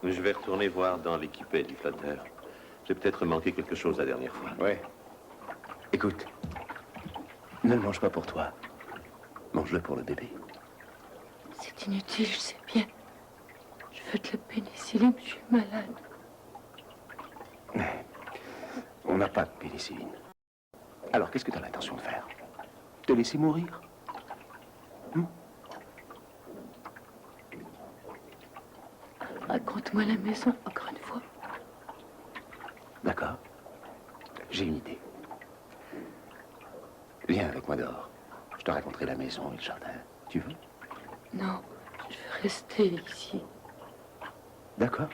Je vais retourner voir dans l'équipée du flotteur. J'ai peut-être manqué quelque chose la dernière fois. Ouais. Écoute, ne le mange pas pour toi. Mange-le pour le bébé. C'est inutile, je sais bien. Je veux de la pénicilline, je suis malade. Mais on n'a pas de pénicilline. Alors, qu'est-ce que tu as l'intention de faire? Te laisser mourir? Raconte-moi la maison, encore une fois. D'accord. J'ai une idée. Viens avec moi dehors. Je te raconterai la maison et le jardin. Tu veux? Non, je veux rester ici. D'accord.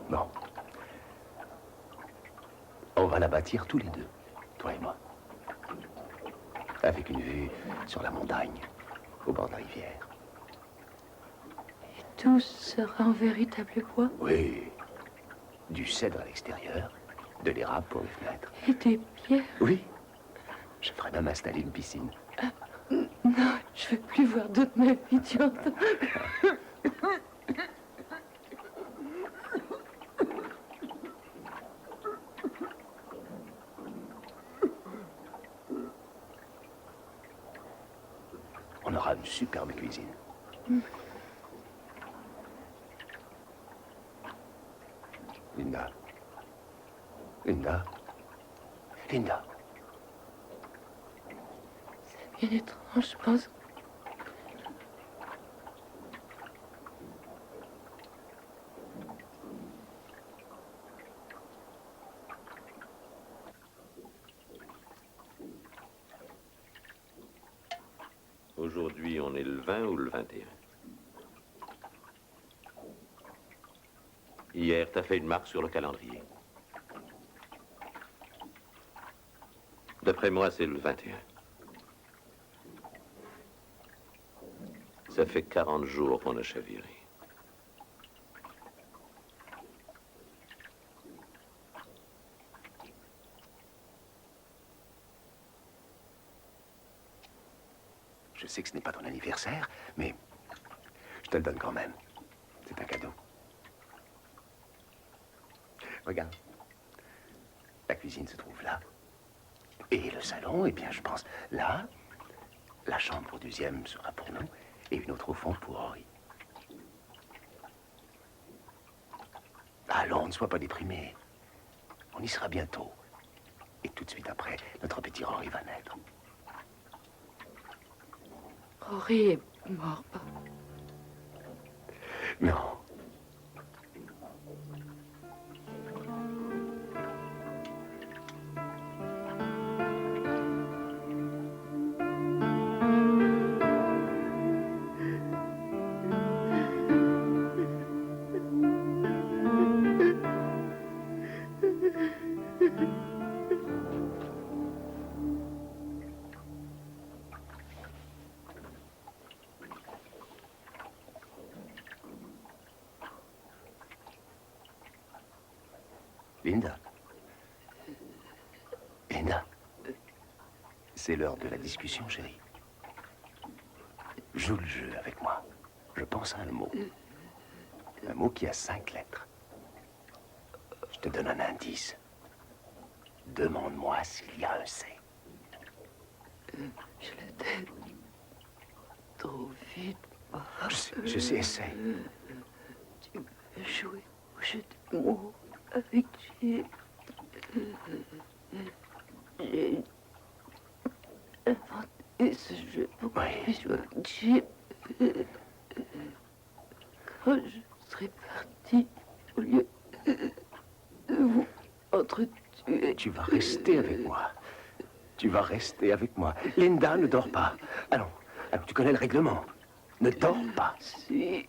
Bon. On va la bâtir tous les deux, toi et moi. Avec une vue sur la montagne au bord de la rivière. Et tout sera en véritable bois? Oui. Du cèdre à l'extérieur, de l'érable pour les fenêtres. Et des pierres? Oui. Je ferai même installer une piscine. Non, je veux plus voir d'autres meufs idiotes. On aura une superbe cuisine. Linda. Linda. Linda. C'est bien étrange, je pense. Aujourd'hui, on est le 20 ou le 21? Hier, t'as fait une marque sur le calendrier. D'après moi, c'est le 21. Ça fait 40 jours qu'on a chaviré. Je sais que ce n'est pas ton anniversaire, mais je te le donne quand même. C'est un cadeau. Regarde. La cuisine se trouve là. Et le salon, eh bien, je pense, là. La chambre au deuxième sera pour nous. Et une autre au fond pour Henri. Allons, ne sois pas déprimé. On y sera bientôt. Et tout de suite après, notre petit Henri va naître. Henri est mort. Non. Linda. Linda. C'est l'heure de la discussion, chérie. Joue le jeu avec moi. Je pense à un mot. Un mot qui a 5 lettres. Je te donne un indice. Demande-moi s'il y a un C. Je le donne trop vite. Je sais, essaye. Tu veux jouer au jeu de mots avec Jim? J'ai inventé ce jeu pour que je puisse jouer avec Jim. Quand je serai parti, au lieu de vous entretuer... Tu vas rester avec moi. Tu vas rester avec moi. Linda, ne dors pas. Allons, tu connais le règlement. Ne dors pas. Si.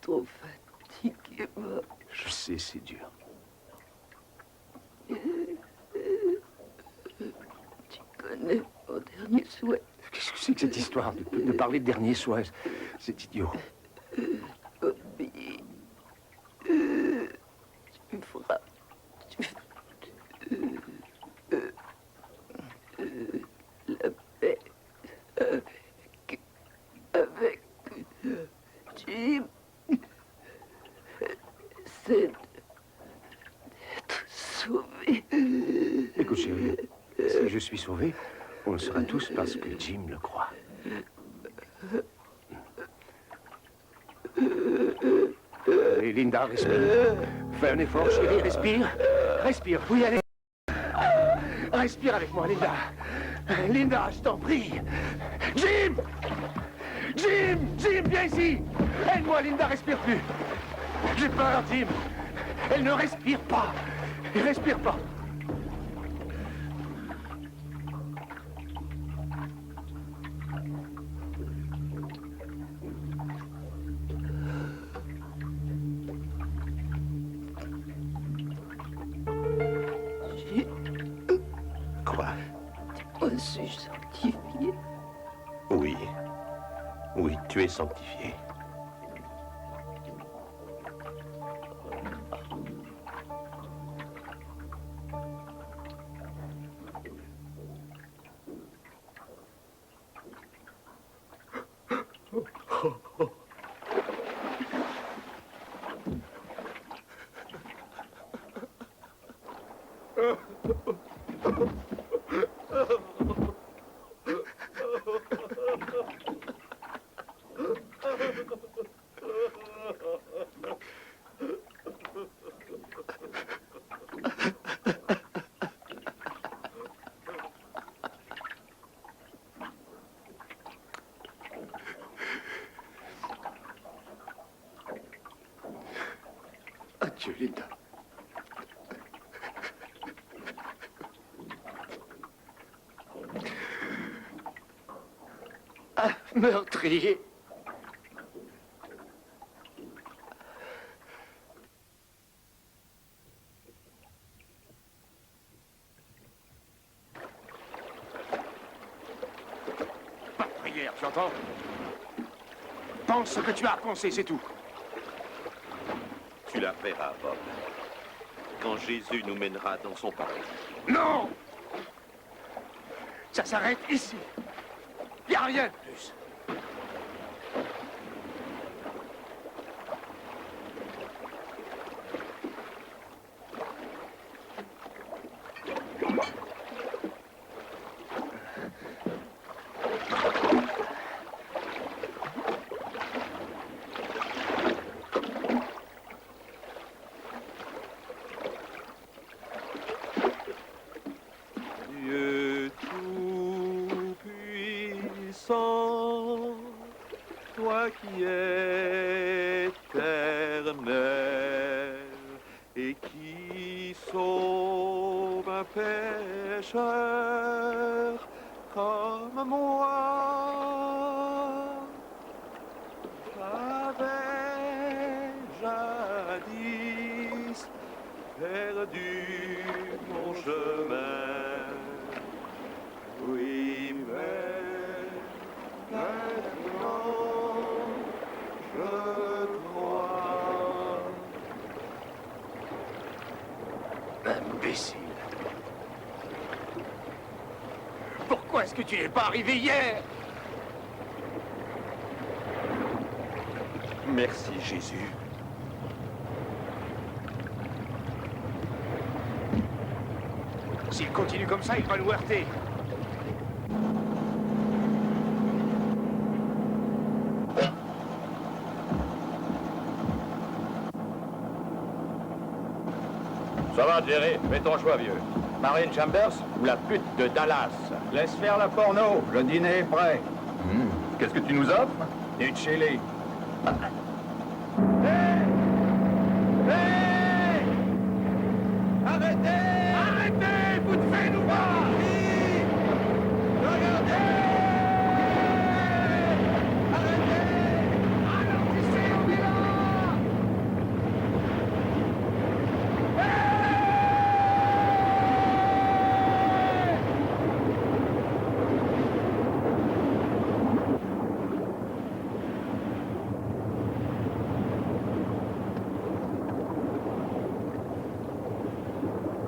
Trop fatigué, moi. Je sais, c'est dur. Tu connais mon dernier souhait. Qu'est-ce que c'est que cette histoire de parler de dernier souhait? C'est idiot. Bobby. Tu me feras... la paix avec Jim. C'est d'être sauvé. Écoute, chérie, si je suis sauvé, on le sera tous parce que Jim le croit. Allez, Linda, respire. Fais un effort, chérie, respire. Respire, oui, allez. Respire avec moi, Linda. Linda, je t'en prie. Jim! Jim! Jim, viens ici! Aide-moi, Linda, respire plus. J'ai peur, Jim. Elle ne respire pas. Elle respire pas. Quoi? Tu suis sanctifié. Oui. Oui, tu es sanctifié. Adieu, Linda. Ah, meurtrier. Pas de prière, tu entends? Pense ce que tu as à penser, c'est tout. Tu la verras, Bob. Quand Jésus nous mènera dans son paradis. Non! Ça s'arrête ici. Il n'y a rien de plus. Dieu tout-puissant, toi qui es éternel et qui sauve un pécheur comme moi, j'avais jadis perdu mon chemin. Oui, mais maintenant je crois. Imbécile. Pourquoi est-ce que tu n'es pas arrivé hier? Merci, Jésus. S'il continue comme ça, il va nous heurter. Ça va, Jerry, fais ton choix, vieux. Marine Chambers ou la pute de Dallas? Laisse faire la porno, le dîner est prêt. Qu'est-ce que tu nous offres? Du chili. Arrêtez! Arrêtez! Vous devez nous voir! Regardez! Arrêtez! Ralentissez, on est là!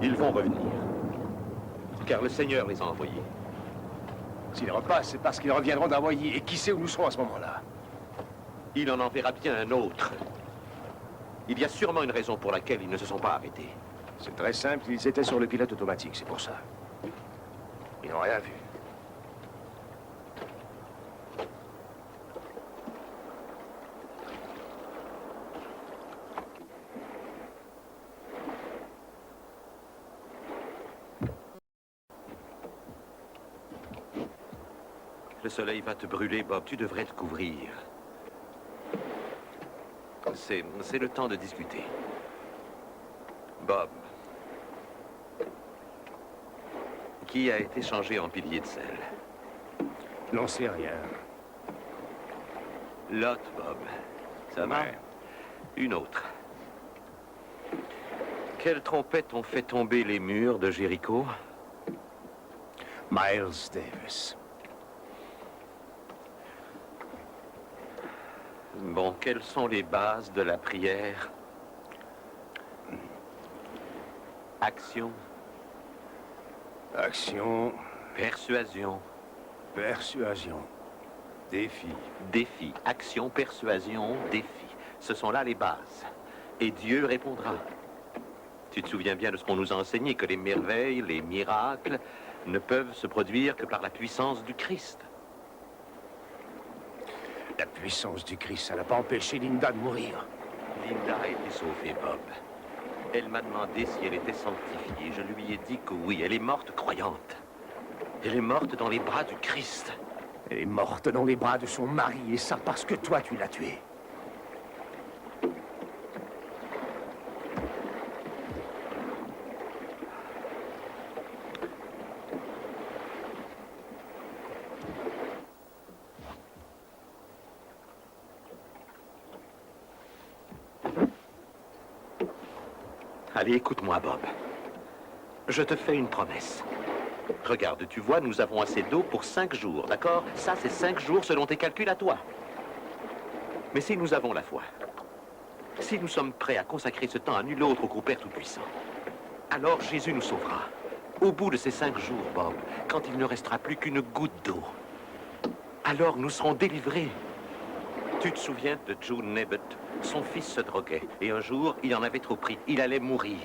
Ils vont revenir. Car le Seigneur les a envoyés. S'ils repassent, c'est parce qu'ils reviendront d'envoyer. Et qui sait où nous serons à ce moment-là? Il en enverra bien un autre. Il y a sûrement une raison pour laquelle ils ne se sont pas arrêtés. C'est très simple, ils étaient sur le pilote automatique, c'est pour ça. Ils n'ont rien vu. Le soleil va te brûler, Bob. Tu devrais te couvrir. C'est le temps de discuter. Bob. Qui a été changé en pilier de sel? N'en sais rien. Lot, Bob. Ça va? Une autre. Quelles trompettes ont fait tomber les murs de Jéricho? Miles Davis. Bon, quelles sont les bases de la prière? Action. Action. Persuasion. Persuasion. Défi. Défi. Action, persuasion, défi. Ce sont là les bases. Et Dieu répondra. Tu te souviens bien de ce qu'on nous a enseigné, que les merveilles, les miracles ne peuvent se produire que par la puissance du Christ. La puissance du Christ, ça n'a pas empêché Linda de mourir. Linda a été sauvée, Bob. Elle m'a demandé si elle était sanctifiée. Je lui ai dit que oui, elle est morte croyante. Elle est morte dans les bras du Christ. Elle est morte dans les bras de son mari, et ça parce que toi, tu l'as tuée. Allez, écoute-moi, Bob. Je te fais une promesse. Regarde, tu vois, nous avons assez d'eau pour 5 jours, d'accord? Ça, c'est 5 jours selon tes calculs à toi. Mais si nous avons la foi, si nous sommes prêts à consacrer ce temps à nul autre qu'au Père Tout-Puissant, alors Jésus nous sauvera. Au bout de ces 5 jours, Bob, quand il ne restera plus qu'une goutte d'eau, alors nous serons délivrés. Tu te souviens de June Nebbett? Son fils se droguait, et un jour, il en avait trop pris. Il allait mourir.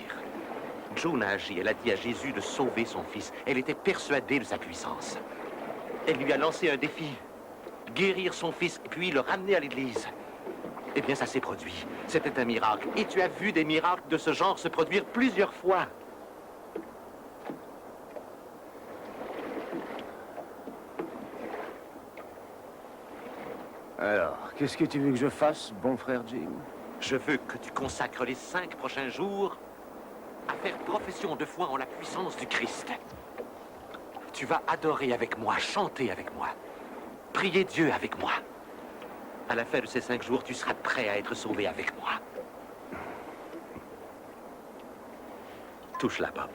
June a agi. Elle a dit à Jésus de sauver son fils. Elle était persuadée de sa puissance. Elle lui a lancé un défi. Guérir son fils, puis le ramener à l'église. Eh bien, ça s'est produit. C'était un miracle. Et tu as vu des miracles de ce genre se produire plusieurs fois. Alors, qu'est-ce que tu veux que je fasse, bon frère Jim? Je veux que tu consacres les 5 prochains jours à faire profession de foi en la puissance du Christ. Tu vas adorer avec moi, chanter avec moi, prier Dieu avec moi. À la fin de ces 5 jours, tu seras prêt à être sauvé avec moi. Touche-la, Bob.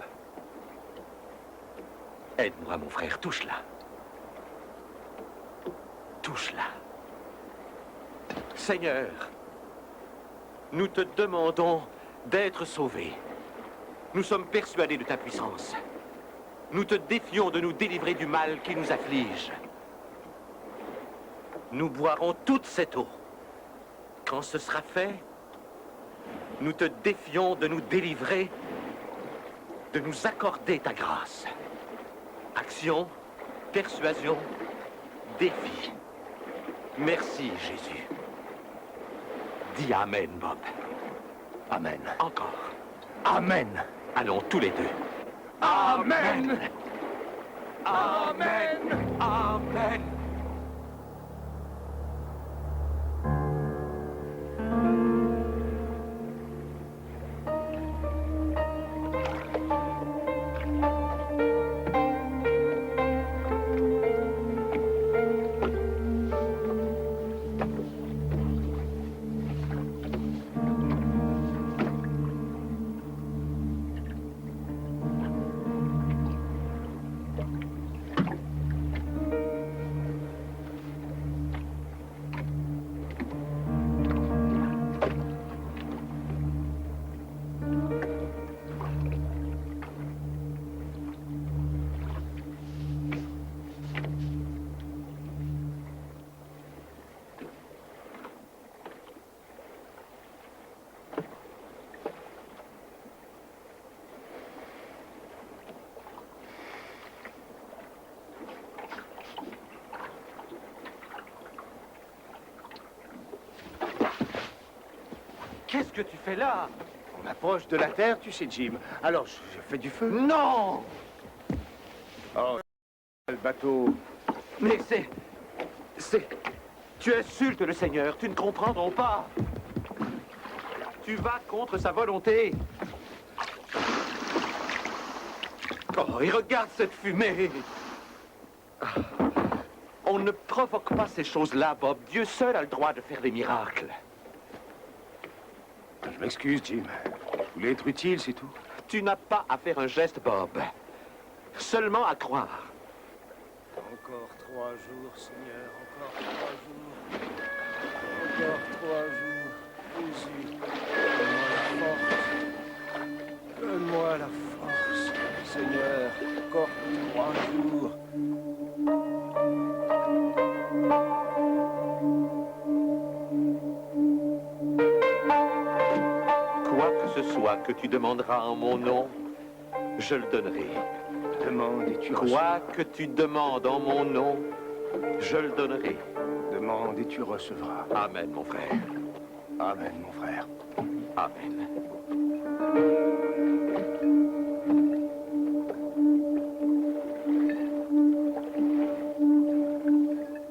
Aide-moi, mon frère, touche-la. Touche-la. Seigneur, nous te demandons d'être sauvé. Nous sommes persuadés de ta puissance. Nous te défions de nous délivrer du mal qui nous afflige. Nous boirons toute cette eau. Quand ce sera fait, nous te défions de nous délivrer, de nous accorder ta grâce. Action, persuasion, défi. Merci, Jésus. Dis Amen, Bob. Amen. Encore. Amen. Allons, tous les deux. Amen. Amen. Amen. Qu'est-ce que tu fais là? On approche de la terre, tu sais, Jim. Alors, je fais du feu. Non! Oh, le bateau. Mais c'est... Tu insultes le Seigneur, tu ne comprendras pas. Tu vas contre sa volonté. Oh, et regarde cette fumée. On ne provoque pas ces choses-là, Bob. Dieu seul a le droit de faire des miracles. Je m'excuse, Jim. Je voulais être utile, c'est tout. Tu n'as pas à faire un geste, Bob. Seulement à croire. Encore 3 jours, Seigneur, encore 3 jours. Encore 3 jours. Jésus, donne-moi la force. Seigneur, encore 3 jours. Quoi que ce soit que tu demanderas en mon nom, je le donnerai. Demande et tu Quoi que tu demandes en mon nom, je le donnerai. Demande et tu recevras. Amen, mon frère. Amen, mon frère. Amen.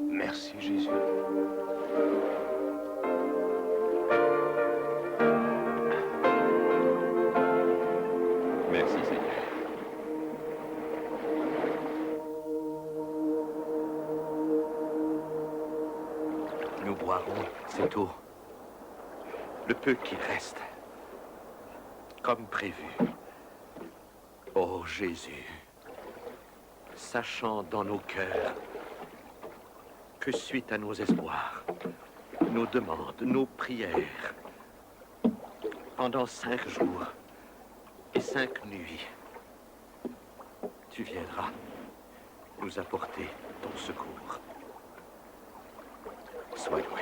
Merci, Jésus. Merci, Seigneur. Nous boirons cette eau. Le peu qui reste. Comme prévu. Ô Jésus, sachant dans nos cœurs que suite à nos espoirs, nos demandes, nos prières, pendant 5 jours et 5 nuits, tu viendras nous apporter ton secours. Sois loué.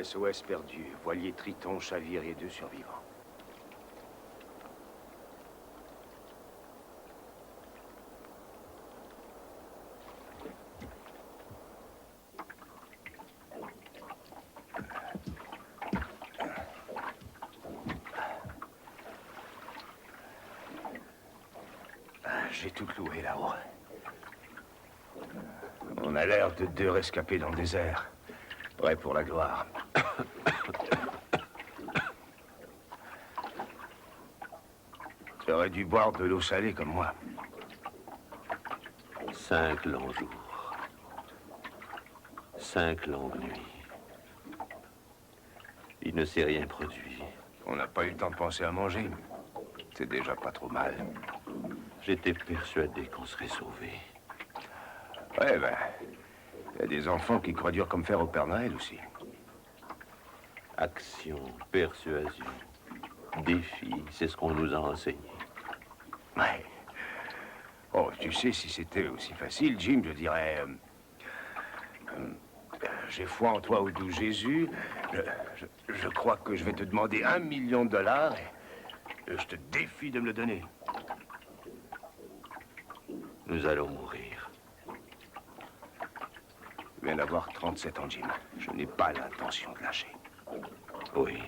SOS perdu. Voilier Triton chavire et 2 survivants. J'ai tout cloué là-haut. On a l'air de 2 rescapés dans le désert. Prêts pour la gloire. Tu aurais dû boire de l'eau salée comme moi. 5 longs jours. 5 longues nuits. Il ne s'est rien produit. On n'a pas eu le temps de penser à manger. C'est déjà pas trop mal. J'étais persuadé qu'on serait sauvés. Ouais, ben... Il y a des enfants qui croient dur comme fer au Père Noël aussi. Action, persuasion, défi, c'est ce qu'on nous a enseigné. Ouais. Oh, tu sais, si c'était aussi facile, Jim, je dirais... j'ai foi en toi, ô doux Jésus. Je crois que je vais te demander $1 million et je te défie de me le donner. Nous allons mourir. Je viens d'avoir 37 ans, Jim. Je n'ai pas l'intention de lâcher. Oui.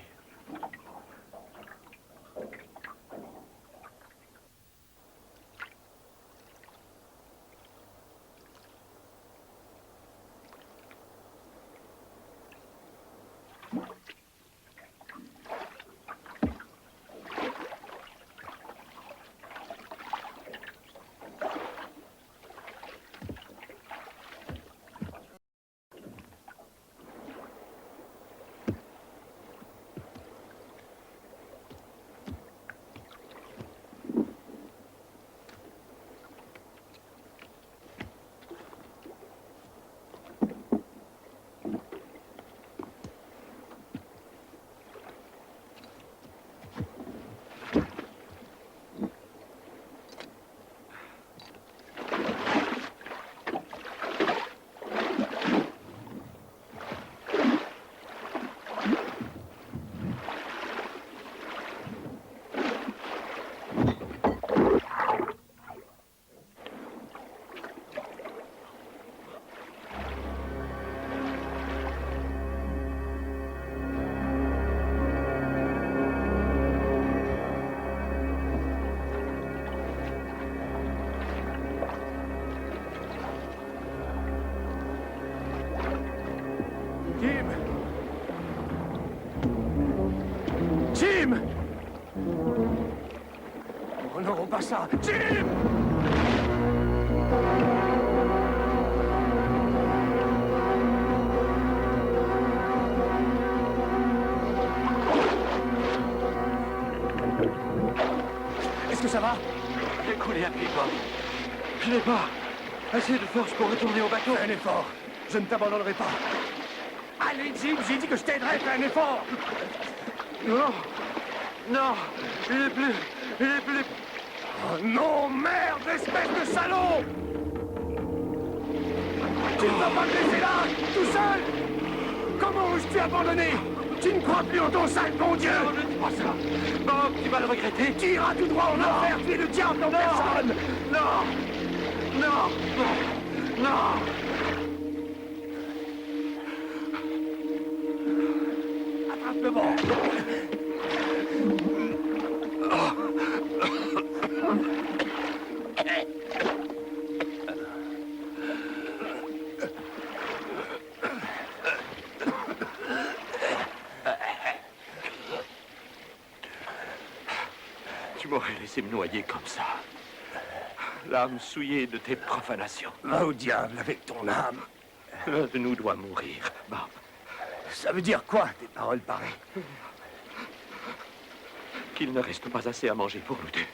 Jim! Jim! Oh non, pas ça! Jim! Est-ce que ça va? J'ai coulé à pied, Bob. Je n'ai pas assez de force pour retourner au bateau. Fais un effort. Je ne t'abandonnerai pas. Allez, Jim, j'ai dit que je t'aiderais. Fais un effort. Non. Non. Il est plus... Oh non, merde, espèce de salaud! Tu ne vas pas me laisser là, tout seul! Comment oses-tu abandonner? Tu ne crois plus en ton sale bon Dieu! Non, ne dis pas ça! Bob, tu vas le regretter! Tu iras tout droit en enfer, tu es le diable en personne! Non! Non! Non! Attrape le vent! Tu m'aurais laissé me noyer comme ça. L'âme souillée de tes profanations. Va au diable avec ton âme. L'un de nous doit mourir, Bob. Ça veut dire quoi, tes paroles pareilles? Qu'il ne reste pas assez à manger pour nous deux.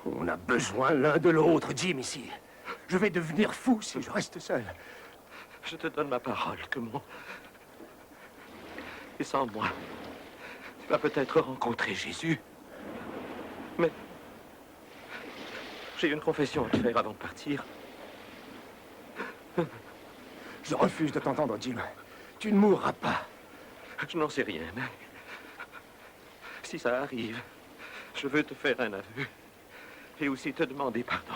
On a besoin l'un de l'autre, Jim, ici. Je vais devenir fou si je reste seul. Je te donne ma parole que mon... Et sans moi, tu vas peut-être rencontrer Jésus. Mais j'ai une confession à te faire avant de partir. Je refuse de t'entendre, Jim. Tu ne mourras pas. Je n'en sais rien, mais... Si ça arrive, je veux te faire un aveu. Et aussi te demander pardon.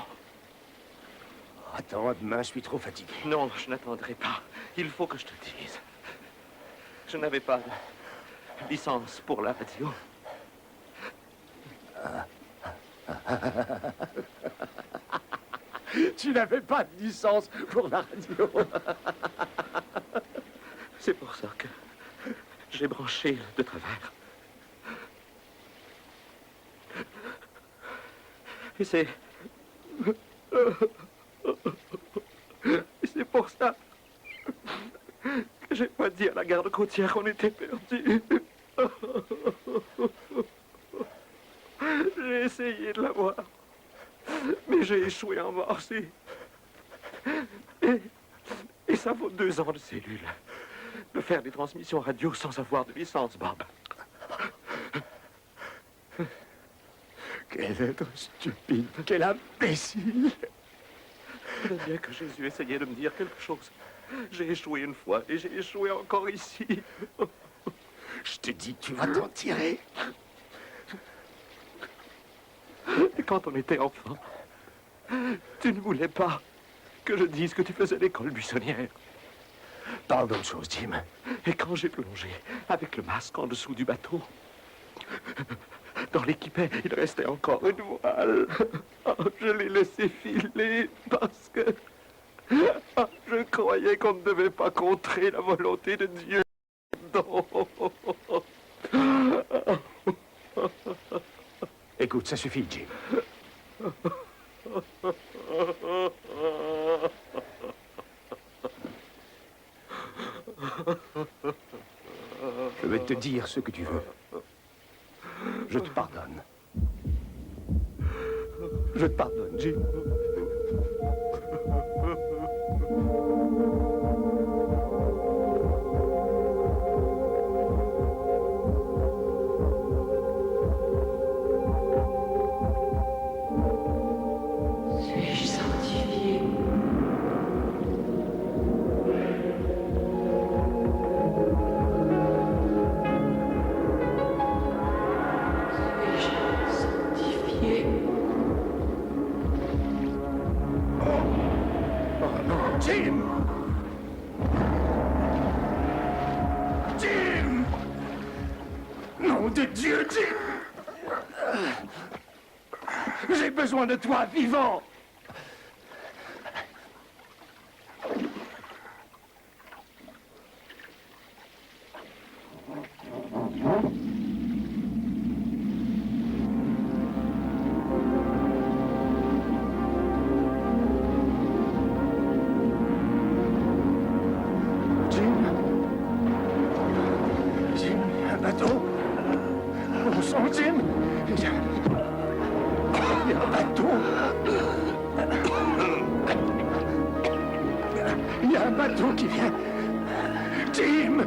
Attends, demain, je suis trop fatigué. Non, je n'attendrai pas. Il faut que je te dise. Je n'avais pas de licence pour la radio. Tu n'avais pas de licence pour la radio. C'est pour ça que j'ai branché de travers. Et c'est pour ça que j'ai pas dit à la garde côtière qu'on était perdus. J'ai essayé de la voir, mais j'ai échoué en morse. Et ça vaut 2 ans de cellule. De faire des transmissions radio sans avoir de licence, Bob. Quel être stupide, quel imbécile. Bien que Jésus essayait de me dire quelque chose. J'ai échoué une fois et j'ai échoué encore ici. Je te dis que tu vas t'en tirer. Et quand on était enfant, tu ne voulais pas que je dise que tu faisais l'école buissonnière. Parle d'autre chose, Jim. Et quand j'ai plongé avec le masque en dessous du bateau, dans l'équipet, il restait encore une voile. Oh, je l'ai laissé filer parce que je croyais qu'on ne devait pas contrer la volonté de Dieu. Non. Écoute, ça suffit, Jim. Je vais te dire ce que tu veux. Je te pardonne. Je te pardonne, Jim. Suis-je sanctifié? Suis-je sanctifié? de Dieu, Jim! J'ai besoin de toi, vivant! Il y a un bateau qui vient. Jim!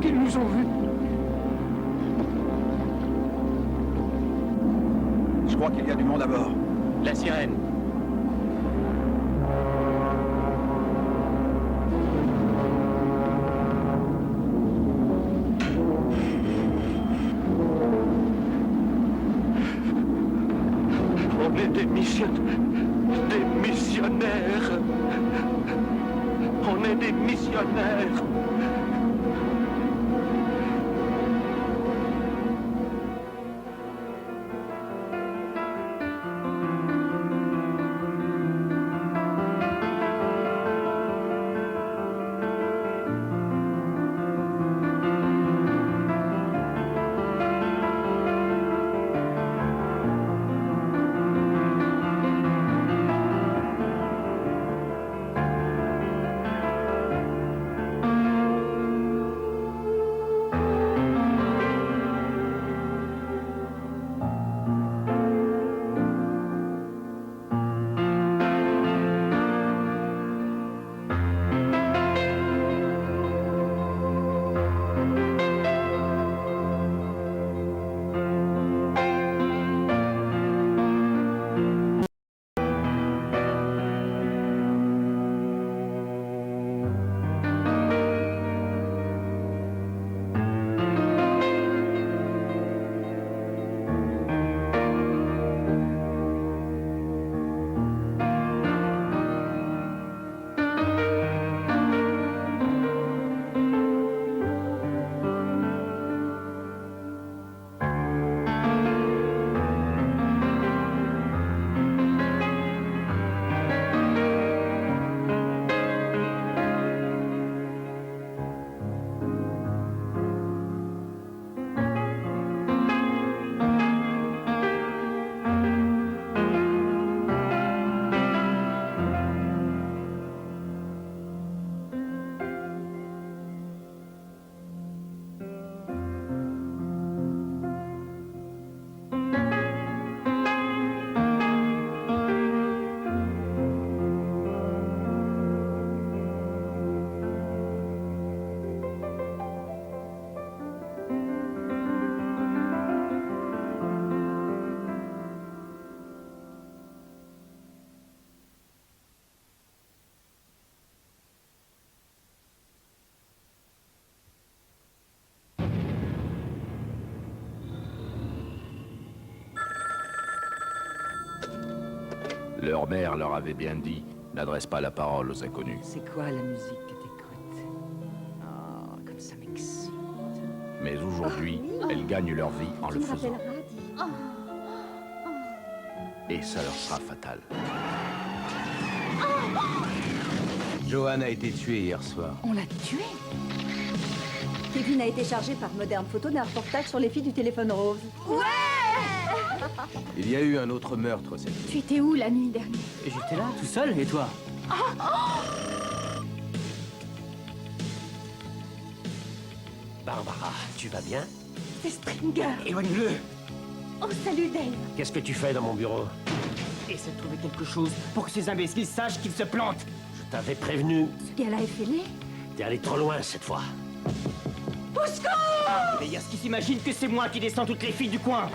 Qu'ils nous ont vus. Je crois qu'il y a du monde à bord. La sirène. On est des missionnaires. On est des missionnaires. Leur mère leur avait bien dit, n'adresse pas la parole aux inconnus. C'est quoi la musique que t'écoutes? Oh, comme ça m'excite. Mais aujourd'hui, elles gagnent leur vie en le faisant. Et ça leur sera fatal. Johan a été tué hier soir. On l'a tué? Kevin a été chargé par Modern Photo d'un reportage sur les filles du téléphone rose. Ouais! Il y a eu un autre meurtre cette nuit. Tu étais où la nuit dernière? J'étais là, tout seul, et toi? Barbara, tu vas bien? C'est Stringer. Éloigne-le! Oh, salut Dave. Qu'est-ce que tu fais dans mon bureau? Essaie de trouver quelque chose pour que ces imbéciles sachent qu'ils se plantent. Je t'avais prévenu. Ce gars-là est fêlé? T'es allé trop loin cette fois. Au secours! Mais il y a ce qui s'imagine que c'est moi qui descends toutes les filles du coin.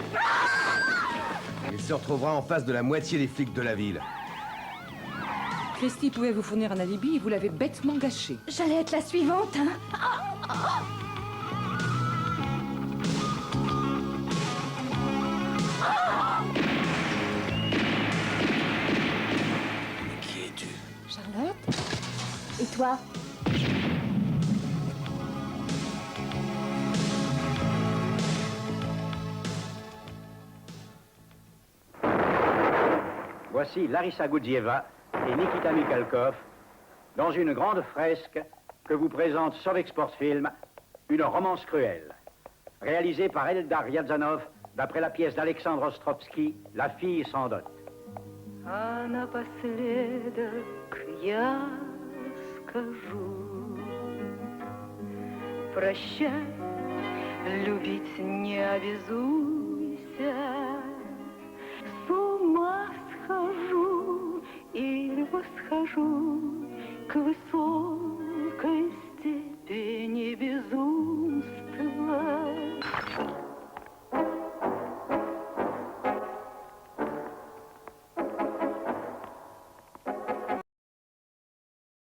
Il se retrouvera en face de la moitié des flics de la ville. Christy pouvait vous fournir un alibi et vous l'avez bêtement gâché. J'allais être la suivante, hein? Qui es-tu? Charlotte? Et toi? Voici Larissa Goudzieva et Nikita Mikhalkov dans une grande fresque que vous présente Sovexport Film, une romance cruelle, réalisée par Eldar Riazanov d'après la pièce d'Alexandre Ostrovsky, La fille sans dot. А напоследок я скажу: прощай, любить не обязуйся. С ума схожу и восхожу к высоким